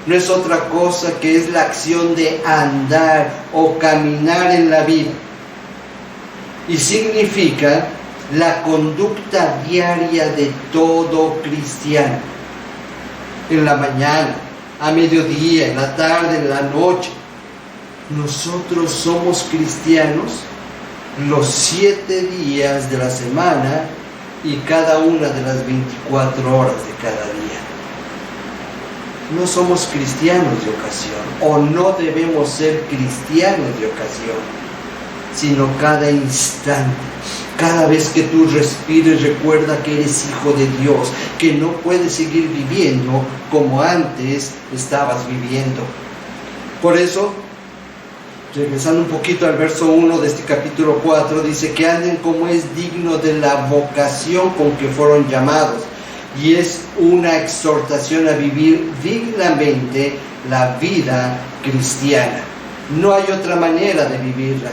no es otra cosa que es la acción de andar o caminar en la vida. Y significa la conducta diaria de todo cristiano. En la mañana, a mediodía, en la tarde, en la noche. Nosotros somos cristianos los 7 días de la semana y cada una de las 24 horas de cada día. No somos cristianos de ocasión, o no debemos ser cristianos de ocasión, sino cada instante. Cada vez que tú respires, recuerda que eres hijo de Dios, que no puedes seguir viviendo como antes estabas viviendo. Por eso, regresando un poquito al verso 1 de este capítulo 4, dice que anden como es digno de la vocación con que fueron llamados. Y es una exhortación a vivir dignamente la vida cristiana. No hay otra manera de vivirla.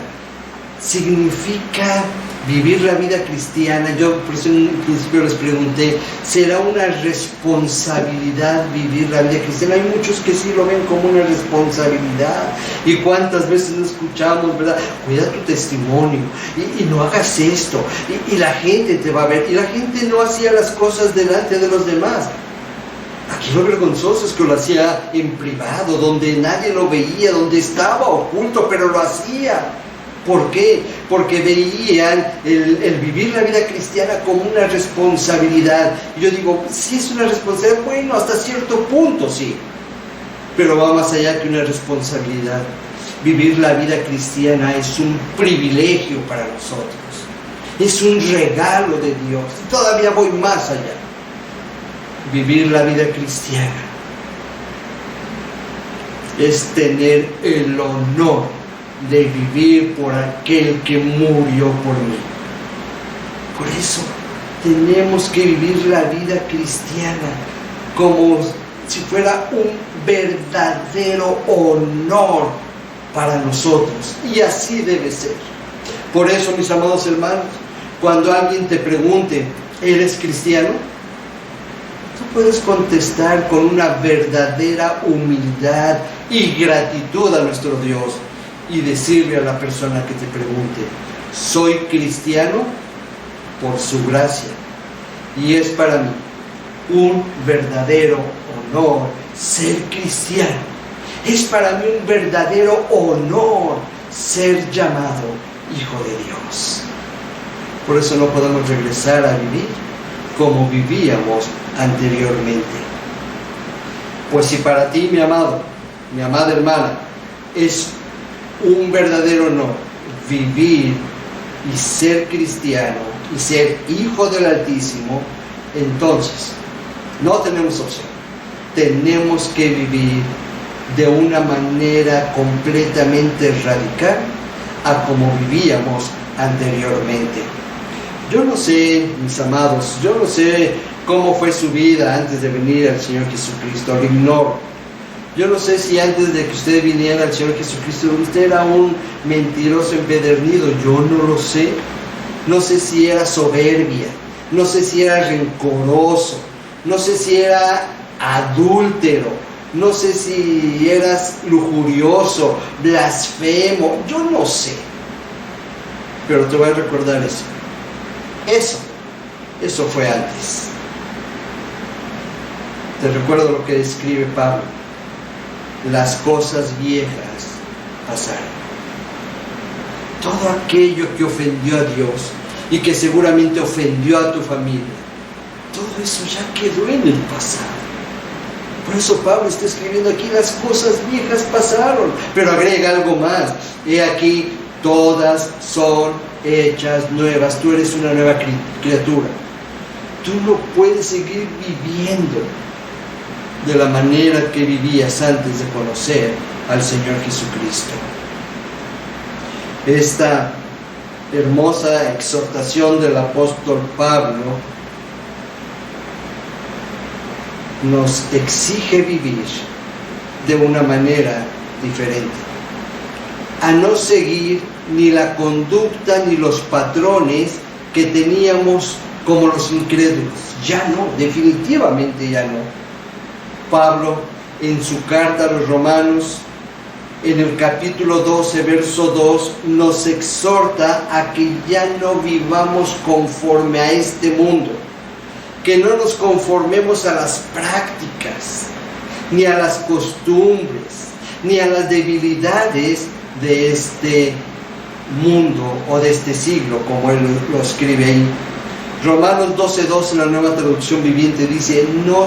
Significa vivir la vida cristiana. Yo por eso en un principio les pregunté, ¿será una responsabilidad vivir la vida cristiana? Hay muchos que sí lo ven como una responsabilidad. Y cuántas veces no escuchamos, ¿verdad? Cuida tu testimonio y no hagas esto. Y la gente te va a ver. Y la gente no hacía las cosas delante de los demás. Aquí lo vergonzoso es que lo hacía en privado, donde nadie lo veía, donde estaba oculto, pero lo hacía. ¿Por qué? Porque veían el vivir la vida cristiana como una responsabilidad. Y yo digo, si es una responsabilidad, bueno, hasta cierto punto sí, pero va más allá que una responsabilidad. Vivir la vida cristiana es un privilegio para nosotros, es un regalo de Dios. Y todavía voy más allá. Vivir la vida cristiana es tener el honor de vivir por aquel que murió por mí. Por eso tenemos que vivir la vida cristiana como si fuera un verdadero honor para nosotros, y así debe ser. Por eso, mis amados hermanos, cuando alguien te pregunte, ¿eres cristiano?, tú puedes contestar con una verdadera humildad y gratitud a nuestro Dios y decirle a la persona que te pregunte, soy cristiano por su gracia, y es para mí un verdadero honor ser cristiano. Es para mí un verdadero honor ser llamado hijo de Dios. Por eso no podemos regresar a vivir como vivíamos anteriormente. Pues si para ti, mi amado, mi amada hermana, es un verdadero honor vivir y ser cristiano y ser hijo del Altísimo, entonces no tenemos opción. Tenemos que vivir de una manera completamente radical a como vivíamos anteriormente. Yo no sé, mis amados, yo no sé cómo fue su vida antes de venir al Señor Jesucristo, lo ignoro. Yo no sé si antes de que usted viniera al Señor Jesucristo, usted era un mentiroso empedernido, yo no lo sé. No sé si era soberbia, no sé si era rencoroso, no sé si era adúltero, no sé si eras lujurioso, blasfemo, yo no sé. Pero te voy a recordar eso. Eso fue antes. Te recuerdo lo que describe Pablo. Las cosas viejas pasaron. Todo aquello que ofendió a Dios y que seguramente ofendió a tu familia, todo eso ya quedó en el pasado. Por eso Pablo está escribiendo aquí, las cosas viejas pasaron, pero agrega algo más. He aquí, todas son hechas nuevas. Tú eres una nueva criatura. Tú no puedes seguir viviendo de la manera que vivías antes de conocer al Señor Jesucristo. Esta hermosa exhortación del apóstol Pablo nos exige vivir de una manera diferente, a no seguir ni la conducta ni los patrones que teníamos como los incrédulos. Ya no, definitivamente ya no. Pablo, en su carta a los Romanos, en el capítulo 12, verso 2, nos exhorta a que ya no vivamos conforme a este mundo, que no nos conformemos a las prácticas, ni a las costumbres, ni a las debilidades de este mundo o de este siglo, como él lo escribe ahí. Romanos 12:2 en la Nueva Traducción Viviente dice, no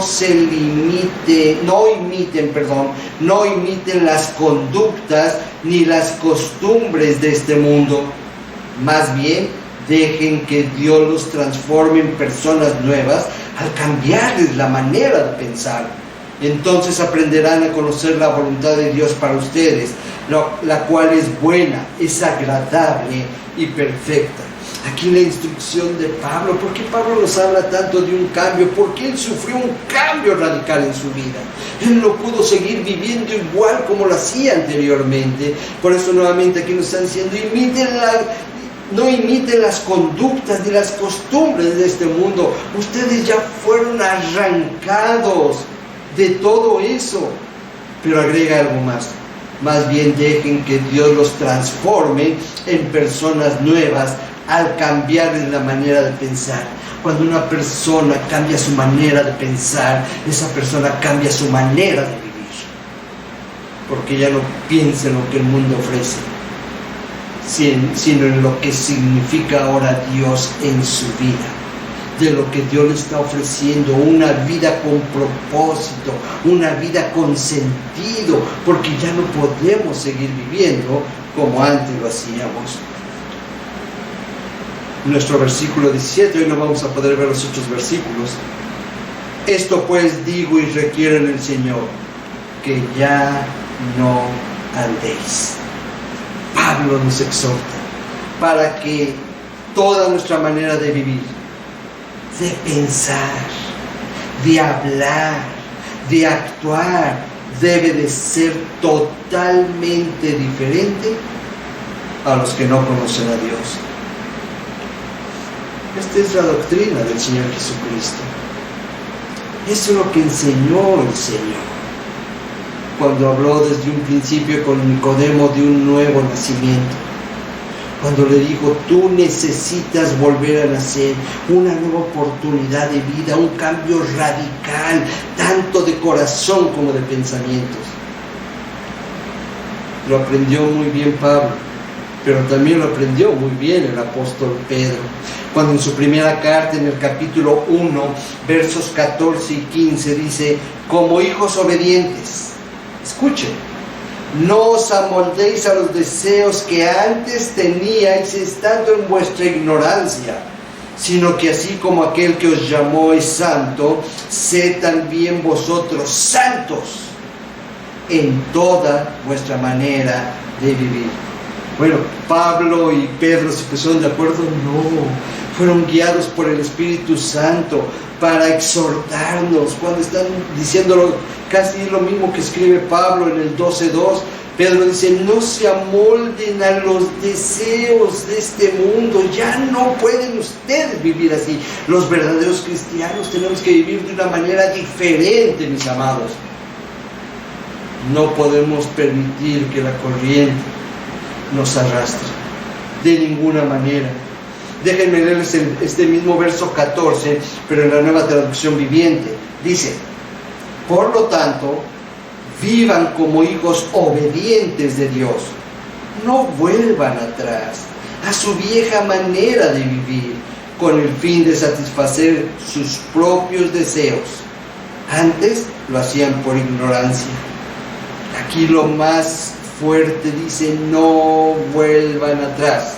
imiten las conductas ni las costumbres de este mundo. Más bien, dejen que Dios los transforme en personas nuevas al cambiarles la manera de pensar. Entonces aprenderán a conocer la voluntad de Dios para ustedes, la cual es buena, es agradable y perfecta. aquí la instrucción de Pablo. ¿Por qué Pablo nos habla tanto de un cambio? Porque él sufrió un cambio radical en su vida. Él no pudo seguir viviendo igual como lo hacía anteriormente. Por eso nuevamente aquí nos están diciendo, no imiten las conductas ni las costumbres de este mundo. Ustedes ya fueron arrancados de todo eso. Pero agrega algo más. Más bien dejen que Dios los transforme en personas nuevas al cambiarles la manera de pensar. Cuando una persona cambia su manera de pensar, esa persona cambia su manera de vivir. Porque ya no piensa en lo que el mundo ofrece, sino en lo que significa ahora Dios en su vida, de lo que Dios le está ofreciendo, una vida con propósito, una vida con sentido, porque ya no podemos seguir viviendo como antes lo hacíamos. Nuestro versículo 17, hoy no vamos a poder ver los otros versículos. Esto pues digo y requiero en el Señor, que ya no andéis. Pablo nos exhorta para que toda nuestra manera de vivir, de pensar, de hablar, de actuar, debe de ser totalmente diferente a los que no conocen a Dios. Esta es la doctrina del Señor Jesucristo. Eso es lo que enseñó el Señor cuando habló desde un principio con Nicodemo de un nuevo nacimiento. Cuando le dijo, tú necesitas volver a nacer, una nueva oportunidad de vida, un cambio radical, tanto de corazón como de pensamientos. Lo aprendió muy bien Pablo, pero también lo aprendió muy bien el apóstol Pedro, cuando en su primera carta, en el capítulo 1, versos 14 y 15, dice, como hijos obedientes, escuchen, no os amoldéis a los deseos que antes teníais estando en vuestra ignorancia, sino que así como aquel que os llamó es santo, sed también vosotros santos en toda vuestra manera de vivir. Bueno, Pablo y Pedro se pusieron de acuerdo, no, fueron guiados por el Espíritu Santo para exhortarnos, cuando están diciéndolo casi lo mismo que escribe Pablo en el 12:2. Pedro dice, no se amolden a los deseos de este mundo, ya no pueden ustedes vivir así. Los verdaderos cristianos tenemos que vivir de una manera diferente, mis amados. No podemos permitir que la corriente nos arrastre, de ninguna manera. Déjenme leerles este mismo verso 14, pero en la Nueva Traducción Viviente. Dice, por lo tanto, vivan como hijos obedientes de Dios. No vuelvan atrás a su vieja manera de vivir, con el fin de satisfacer sus propios deseos. Antes lo hacían por ignorancia. Aquí lo más fuerte dice, no vuelvan atrás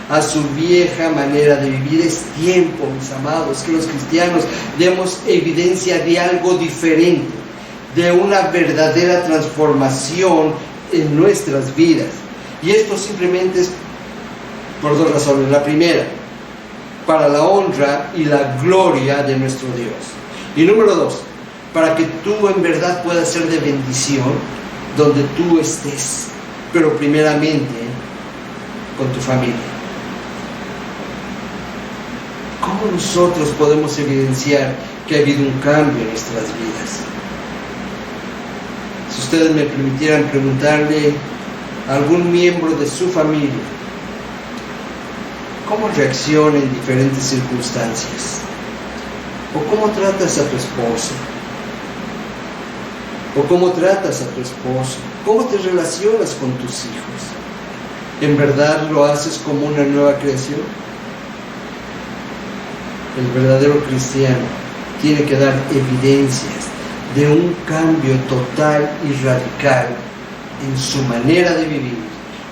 a su vieja manera de vivir. Es tiempo, mis amados, que los cristianos demos evidencia de algo diferente, de una verdadera transformación en nuestras vidas. Y esto simplemente es por dos razones. La primera, para la honra y la gloria de nuestro Dios. Y número dos, para que tú en verdad puedas ser de bendición donde tú estés, pero primeramente con tu familia. ¿Cómo nosotros podemos evidenciar que ha habido un cambio en nuestras vidas? Si ustedes me permitieran preguntarle a algún miembro de su familia, ¿cómo reacciona en diferentes circunstancias? ¿O cómo tratas a tu esposa? ¿O cómo tratas a tu esposo? ¿Cómo te relacionas con tus hijos? ¿En verdad lo haces como una nueva creación? El verdadero cristiano tiene que dar evidencias de un cambio total y radical en su manera de vivir,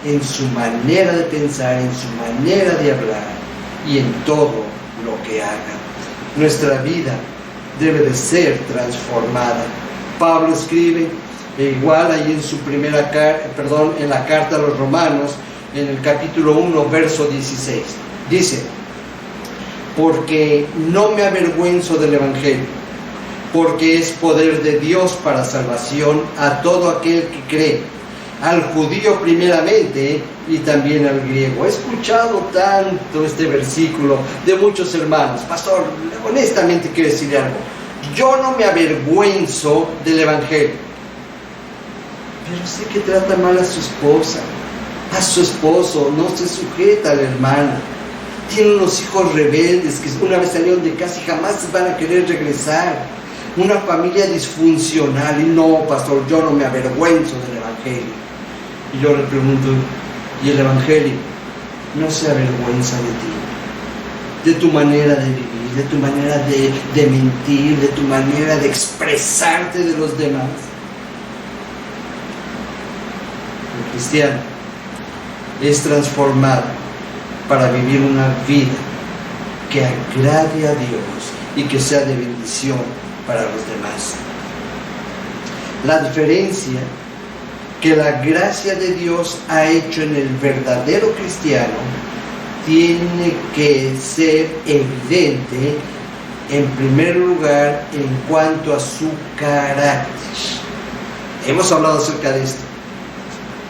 en su manera de pensar, en su manera de hablar y en todo lo que haga. Nuestra vida debe de ser transformada. Pablo escribe, igual ahí en su en la carta a los Romanos, en el capítulo 1, verso 16. Dice, porque no me avergüenzo del Evangelio, porque es poder de Dios para salvación a todo aquel que cree, al judío primeramente y también al griego. He escuchado tanto este versículo de muchos hermanos. Pastor, honestamente quiero decirle algo. Yo no me avergüenzo del Evangelio, pero sé que trata mal a su esposa, a su esposo, no se sujeta a la hermana. Tiene unos hijos rebeldes que una vez salieron de casa y jamás van a querer regresar. Una familia disfuncional. Y no, pastor, yo no me avergüenzo del Evangelio. Y yo le pregunto, ¿y el Evangelio no se avergüenza de ti? De tu manera de vivir, de tu manera de mentir, de tu manera de expresarte de los demás. El cristiano es transformado para vivir una vida que agrade a Dios y que sea de bendición para los demás. La diferencia que la gracia de Dios ha hecho en el verdadero cristiano tiene que ser evidente en primer lugar en cuanto a su carácter. Hemos hablado acerca de esto.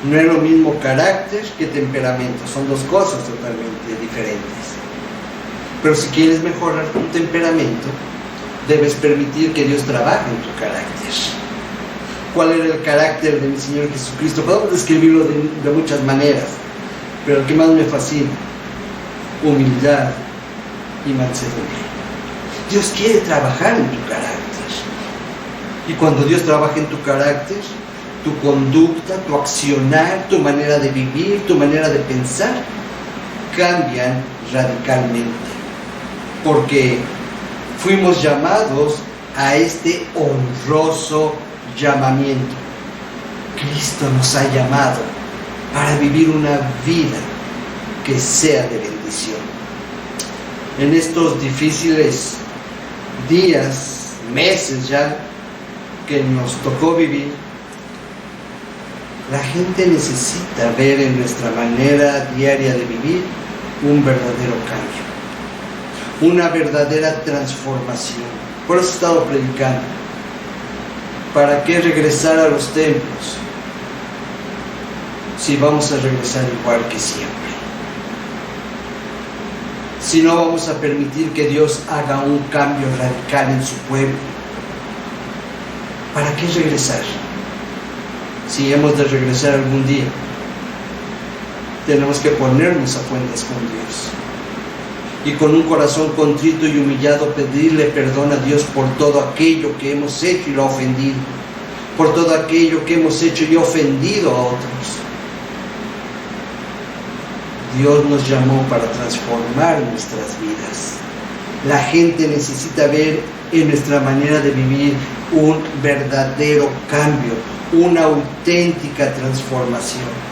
No es lo mismo carácter que temperamento, son dos cosas totalmente diferentes. Pero si quieres mejorar tu temperamento, debes permitir que Dios trabaje en tu carácter. ¿Cuál era el carácter de mi Señor Jesucristo? Podemos describirlo de muchas maneras, pero el que más me fascina: humildad y mansedumbre. Dios quiere trabajar en tu carácter. Y cuando Dios trabaja en tu carácter, tu conducta, tu accionar, tu manera de vivir, tu manera de pensar, cambian radicalmente. Porque fuimos llamados a este honroso llamamiento. Cristo nos ha llamado para vivir una vida que sea de bendición. En estos difíciles días, meses ya, que nos tocó vivir, la gente necesita ver en nuestra manera diaria de vivir un verdadero cambio, una verdadera transformación. Por eso he estado predicando. ¿Para qué regresar a los templos si vamos a regresar igual que siempre? Si no vamos a permitir que Dios haga un cambio radical en su pueblo, ¿para qué regresar? Si hemos de regresar algún día, tenemos que ponernos a cuentas con Dios y con un corazón contrito y humillado pedirle perdón a Dios por todo aquello que hemos hecho y lo ha ofendido, por todo aquello que hemos hecho y ofendido a otros. Dios nos llamó para transformar nuestras vidas. La gente necesita ver en nuestra manera de vivir un verdadero cambio, una auténtica transformación.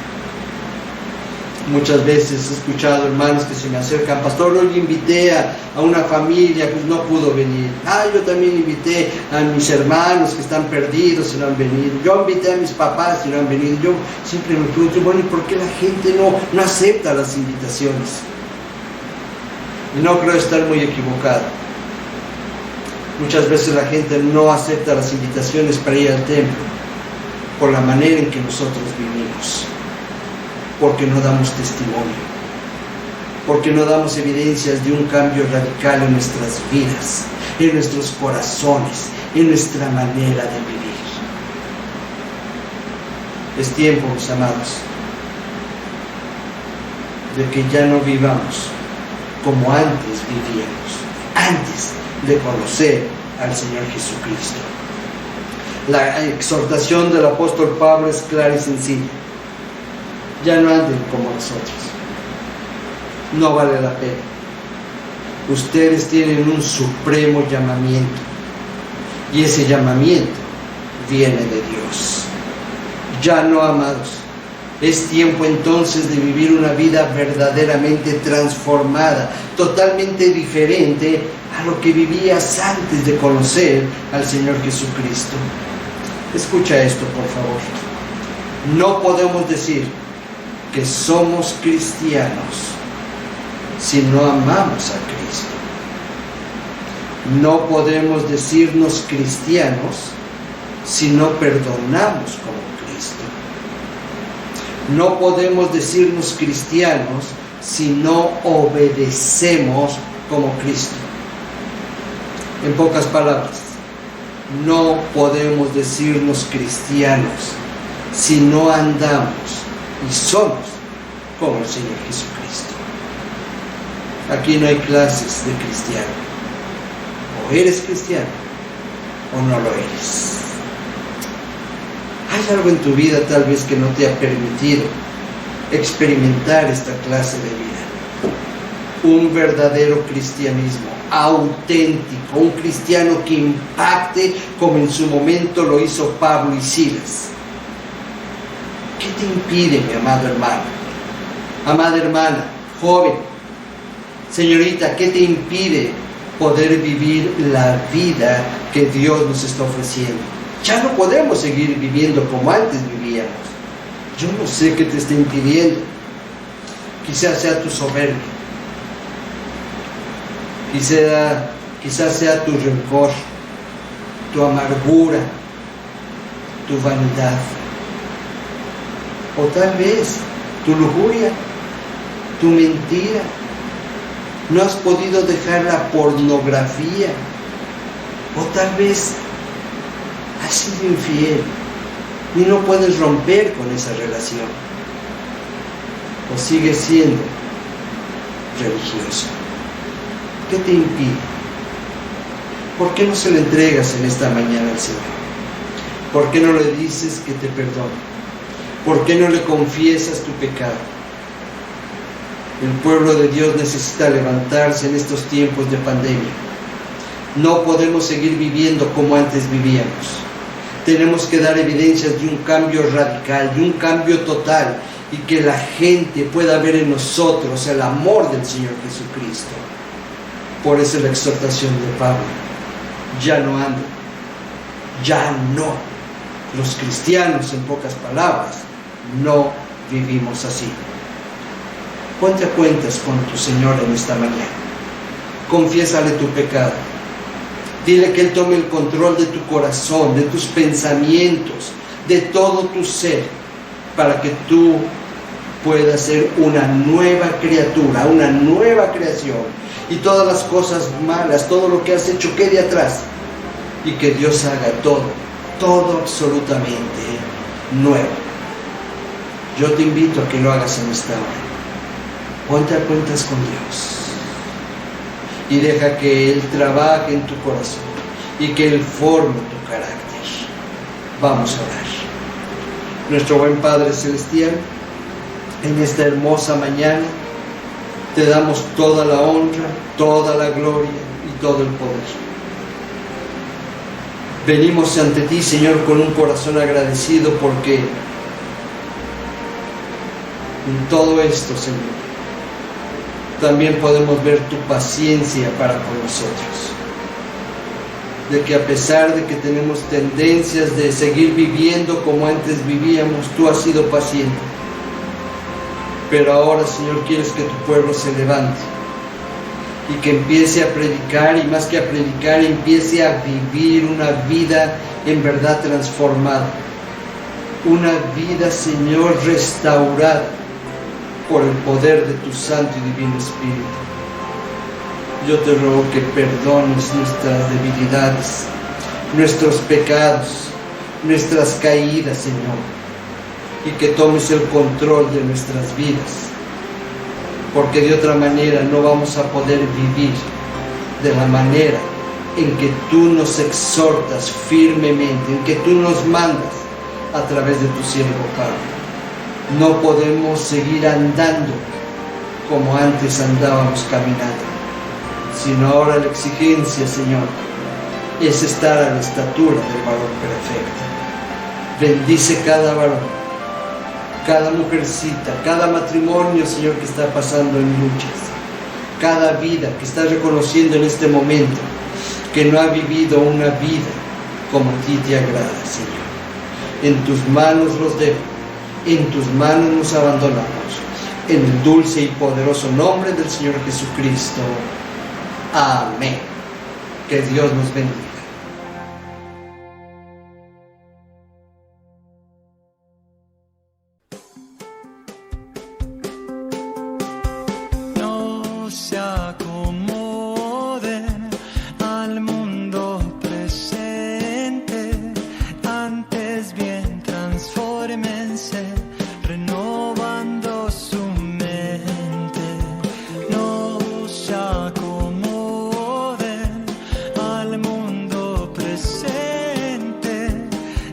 Muchas veces he escuchado hermanos que se me acercan: pastor, hoy invité a una familia que no pudo venir. Yo también invité a mis hermanos que están perdidos y no han venido. Yo invité a mis papás y no han venido. Yo siempre me pregunto, bueno, ¿y por qué la gente no acepta las invitaciones? Y no creo estar muy equivocado. Muchas veces la gente no acepta las invitaciones para ir al templo por la manera en que nosotros vivimos, porque no damos testimonio, porque no damos evidencias de un cambio radical en nuestras vidas, en nuestros corazones, en nuestra manera de vivir. Es tiempo, mis amados, de que ya no vivamos como antes vivíamos, antes de conocer al Señor Jesucristo. La exhortación del apóstol Pablo es clara y sencilla: ya no anden como nosotros, no vale la pena. Ustedes tienen un supremo llamamiento, y ese llamamiento viene de Dios. Ya no, amados, es tiempo entonces de vivir una vida verdaderamente transformada, totalmente diferente a lo que vivías antes de conocer al Señor Jesucristo. Escucha esto, por favor. No podemos decir que somos cristianos si no amamos a Cristo. No podemos decirnos cristianos si no perdonamos como Cristo. No podemos decirnos cristianos si no obedecemos como Cristo. En pocas palabras, no podemos decirnos cristianos si no andamos y somos como el Señor Jesucristo. Aquí no hay clases de cristiano. O eres cristiano o no lo eres. Hay algo en tu vida tal vez que no te ha permitido experimentar esta clase de vida. Un verdadero cristianismo auténtico, un cristiano que impacte como en su momento lo hizo Pablo y Silas. ¿Qué te impide, mi amado hermano? Amada hermana, joven, señorita, ¿qué te impide poder vivir la vida que Dios nos está ofreciendo? Ya no podemos seguir viviendo como antes vivíamos. Yo no sé qué te está impidiendo. Quizás sea tu soberbia. Quizás sea tu rencor, tu amargura, tu vanidad. O tal vez tu lujuria, tu mentira. No has podido dejar la pornografía. O tal vez has sido infiel y no puedes romper con esa relación. O sigues siendo religioso. ¿Qué te impide? ¿Por qué no se lo entregas en esta mañana al Señor? ¿Por qué no le dices que te perdone? ¿Por qué no le confiesas tu pecado? El pueblo de Dios necesita levantarse en estos tiempos de pandemia. No podemos seguir viviendo como antes vivíamos. Tenemos que dar evidencias de un cambio radical, de un cambio total, y que la gente pueda ver en nosotros el amor del Señor Jesucristo. Por eso la exhortación de Pablo: ya no ando, ya no. Los cristianos, en pocas palabras, no vivimos así. Ponte a cuentas con tu Señor en esta mañana. Confiésale tu pecado. Dile que Él tome el control de tu corazón, de tus pensamientos, de todo tu ser, para que tú puedas ser una nueva criatura, una nueva creación, y todas las cosas malas, todo lo que has hecho quede atrás, y que Dios haga todo absolutamente nuevo. Yo te invito a que lo hagas en esta hora. Ponte a cuentas con Dios y deja que Él trabaje en tu corazón y que Él forme tu carácter. Vamos a orar. Nuestro buen Padre Celestial, en esta hermosa mañana te damos toda la honra, toda la gloria y todo el poder. Venimos ante ti, Señor, con un corazón agradecido, porque en todo esto, Señor, también podemos ver tu paciencia para con nosotros. De que a pesar de que tenemos tendencias de seguir viviendo como antes vivíamos, tú has sido paciente. Pero ahora, Señor, quieres que tu pueblo se levante y que empiece a predicar, y más que a predicar, empiece a vivir una vida en verdad transformada. Una vida, Señor, restaurada por el poder de tu Santo y Divino Espíritu. Yo te ruego que perdones nuestras debilidades, nuestros pecados, nuestras caídas, Señor, y que tomes el control de nuestras vidas, porque de otra manera no vamos a poder vivir de la manera en que tú nos exhortas firmemente, en que tú nos mandas a través de tu siervo Pablo. No podemos seguir andando como antes andábamos caminando, sino ahora la exigencia, Señor, es estar a la estatura del varón perfecto. Bendice cada varón, cada mujercita, cada matrimonio, Señor, que está pasando en luchas, cada vida que está reconociendo en este momento que no ha vivido una vida como a ti te agrada, Señor. En tus manos los dejo, en tus manos nos abandonamos. En el dulce y poderoso nombre del Señor Jesucristo. Amén. Que Dios nos bendiga. No se acomoden al mundo presente, antes bien transfórmense, renovando su mente. No se acomoden al mundo presente,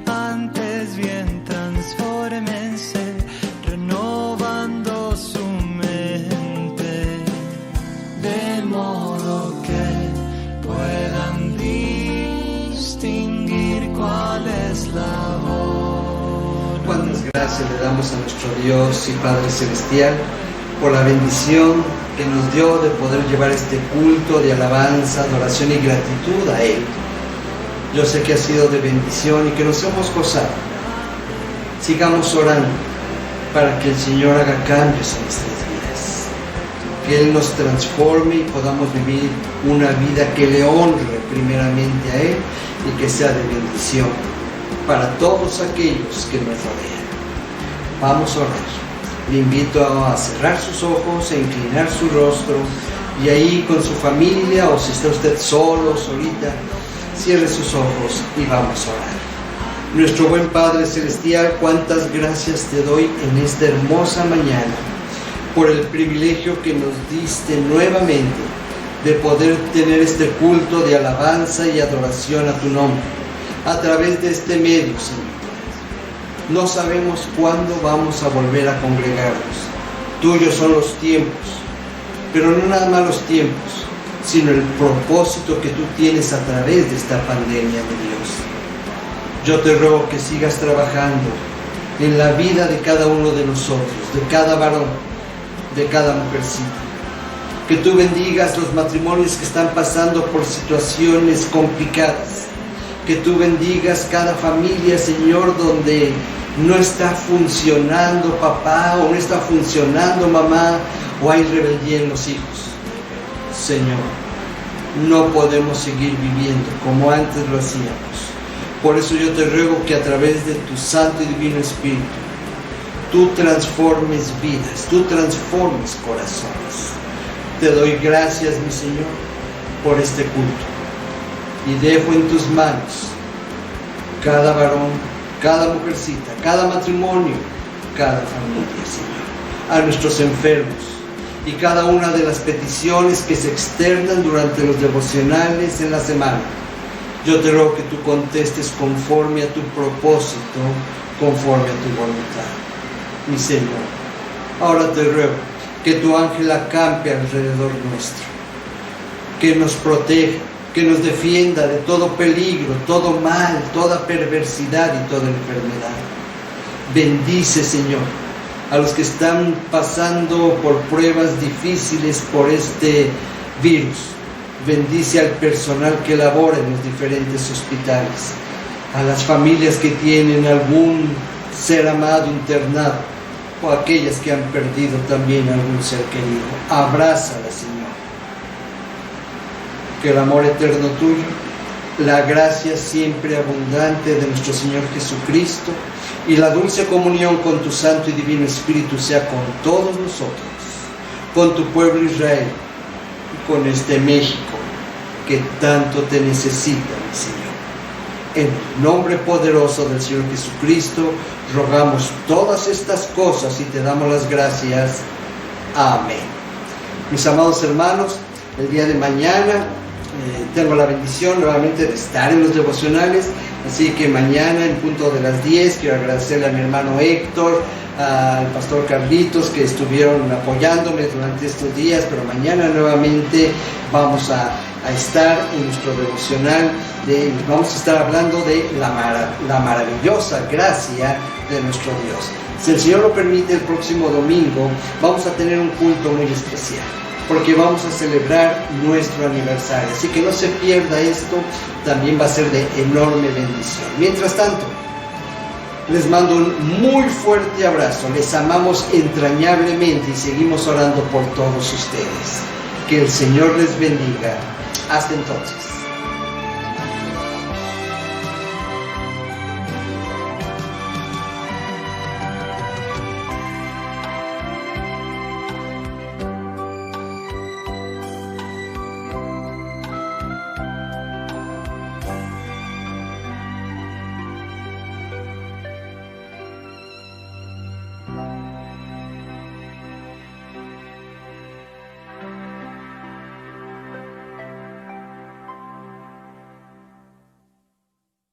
antes bien transfórmense, renovando su mente, de modo que puedan distinguir cuál es la voz. Cuántas gracias le damos a nuestro Dios y Padre Celestial por la bendición que nos dio de poder llevar este culto de alabanza, adoración y gratitud a Él. Yo sé que ha sido de bendición y que nos hemos gozado. Sigamos orando para que el Señor haga cambios en nuestras vidas, que Él nos transforme y podamos vivir una vida que le honre primeramente a Él y que sea de bendición para todos aquellos que nos rodean. Vamos a orar. Le invito a cerrar sus ojos, a inclinar su rostro y ahí con su familia, o si está usted solo, solita, cierre sus ojos y vamos a orar. Nuestro buen Padre Celestial, cuántas gracias te doy en esta hermosa mañana por el privilegio que nos diste nuevamente de poder tener este culto de alabanza y adoración a tu nombre a través de este medio, Señor. No sabemos cuándo vamos a volver a congregarnos. Tuyos son los tiempos, pero no nada más los tiempos, sino el propósito que tú tienes a través de esta pandemia, mi Dios. Yo te ruego que sigas trabajando en la vida de cada uno de nosotros, de cada varón, de cada mujercita. Que tú bendigas los matrimonios que están pasando por situaciones complicadas. Que tú bendigas cada familia, Señor, donde no está funcionando papá o no está funcionando mamá o hay rebeldía en los hijos. Señor, no podemos seguir viviendo como antes lo hacíamos. Por eso yo te ruego que a través de tu Santo y Divino Espíritu, tú transformes vidas, tú transformes corazones. Te doy gracias, mi Señor, por este culto. Y dejo en tus manos cada varón, cada mujercita, cada matrimonio, cada familia, Señor. A nuestros enfermos y cada una de las peticiones que se externan durante los devocionales en la semana. Yo te ruego que tú contestes conforme a tu propósito, conforme a tu voluntad. Mi Señor, ahora te ruego que tu ángel acampe alrededor nuestro, que nos proteja, que nos defienda de todo peligro, todo mal, toda perversidad y toda enfermedad. Bendice, Señor, a los que están pasando por pruebas difíciles por este virus. Bendice al personal que labora en los diferentes hospitales, a las familias que tienen algún ser amado internado o aquellas que han perdido también algún ser querido. Abrázala, Señor. Que el amor eterno tuyo, la gracia siempre abundante de nuestro Señor Jesucristo y la dulce comunión con tu Santo y Divino Espíritu sea con todos nosotros, con tu pueblo Israel y con este México que tanto te necesita, mi Señor. En el nombre poderoso del Señor Jesucristo, rogamos todas estas cosas y te damos las gracias. Amén. Mis amados hermanos, el día de mañana tengo la bendición nuevamente de estar en los devocionales, así que mañana en punto de las 10 quiero agradecerle a mi hermano Héctor, al pastor Carlitos, que estuvieron apoyándome durante estos días, pero mañana nuevamente vamos a estar en nuestro devocional, vamos a estar hablando de la maravillosa gracia de nuestro Dios. Si el Señor lo permite, el próximo domingo vamos a tener un culto muy especial, porque vamos a celebrar nuestro aniversario, así que no se pierda esto, también va a ser de enorme bendición. Mientras tanto, Les mando un muy fuerte abrazo. Les amamos entrañablemente y seguimos orando por todos ustedes. Que el Señor les bendiga. Hasta entonces.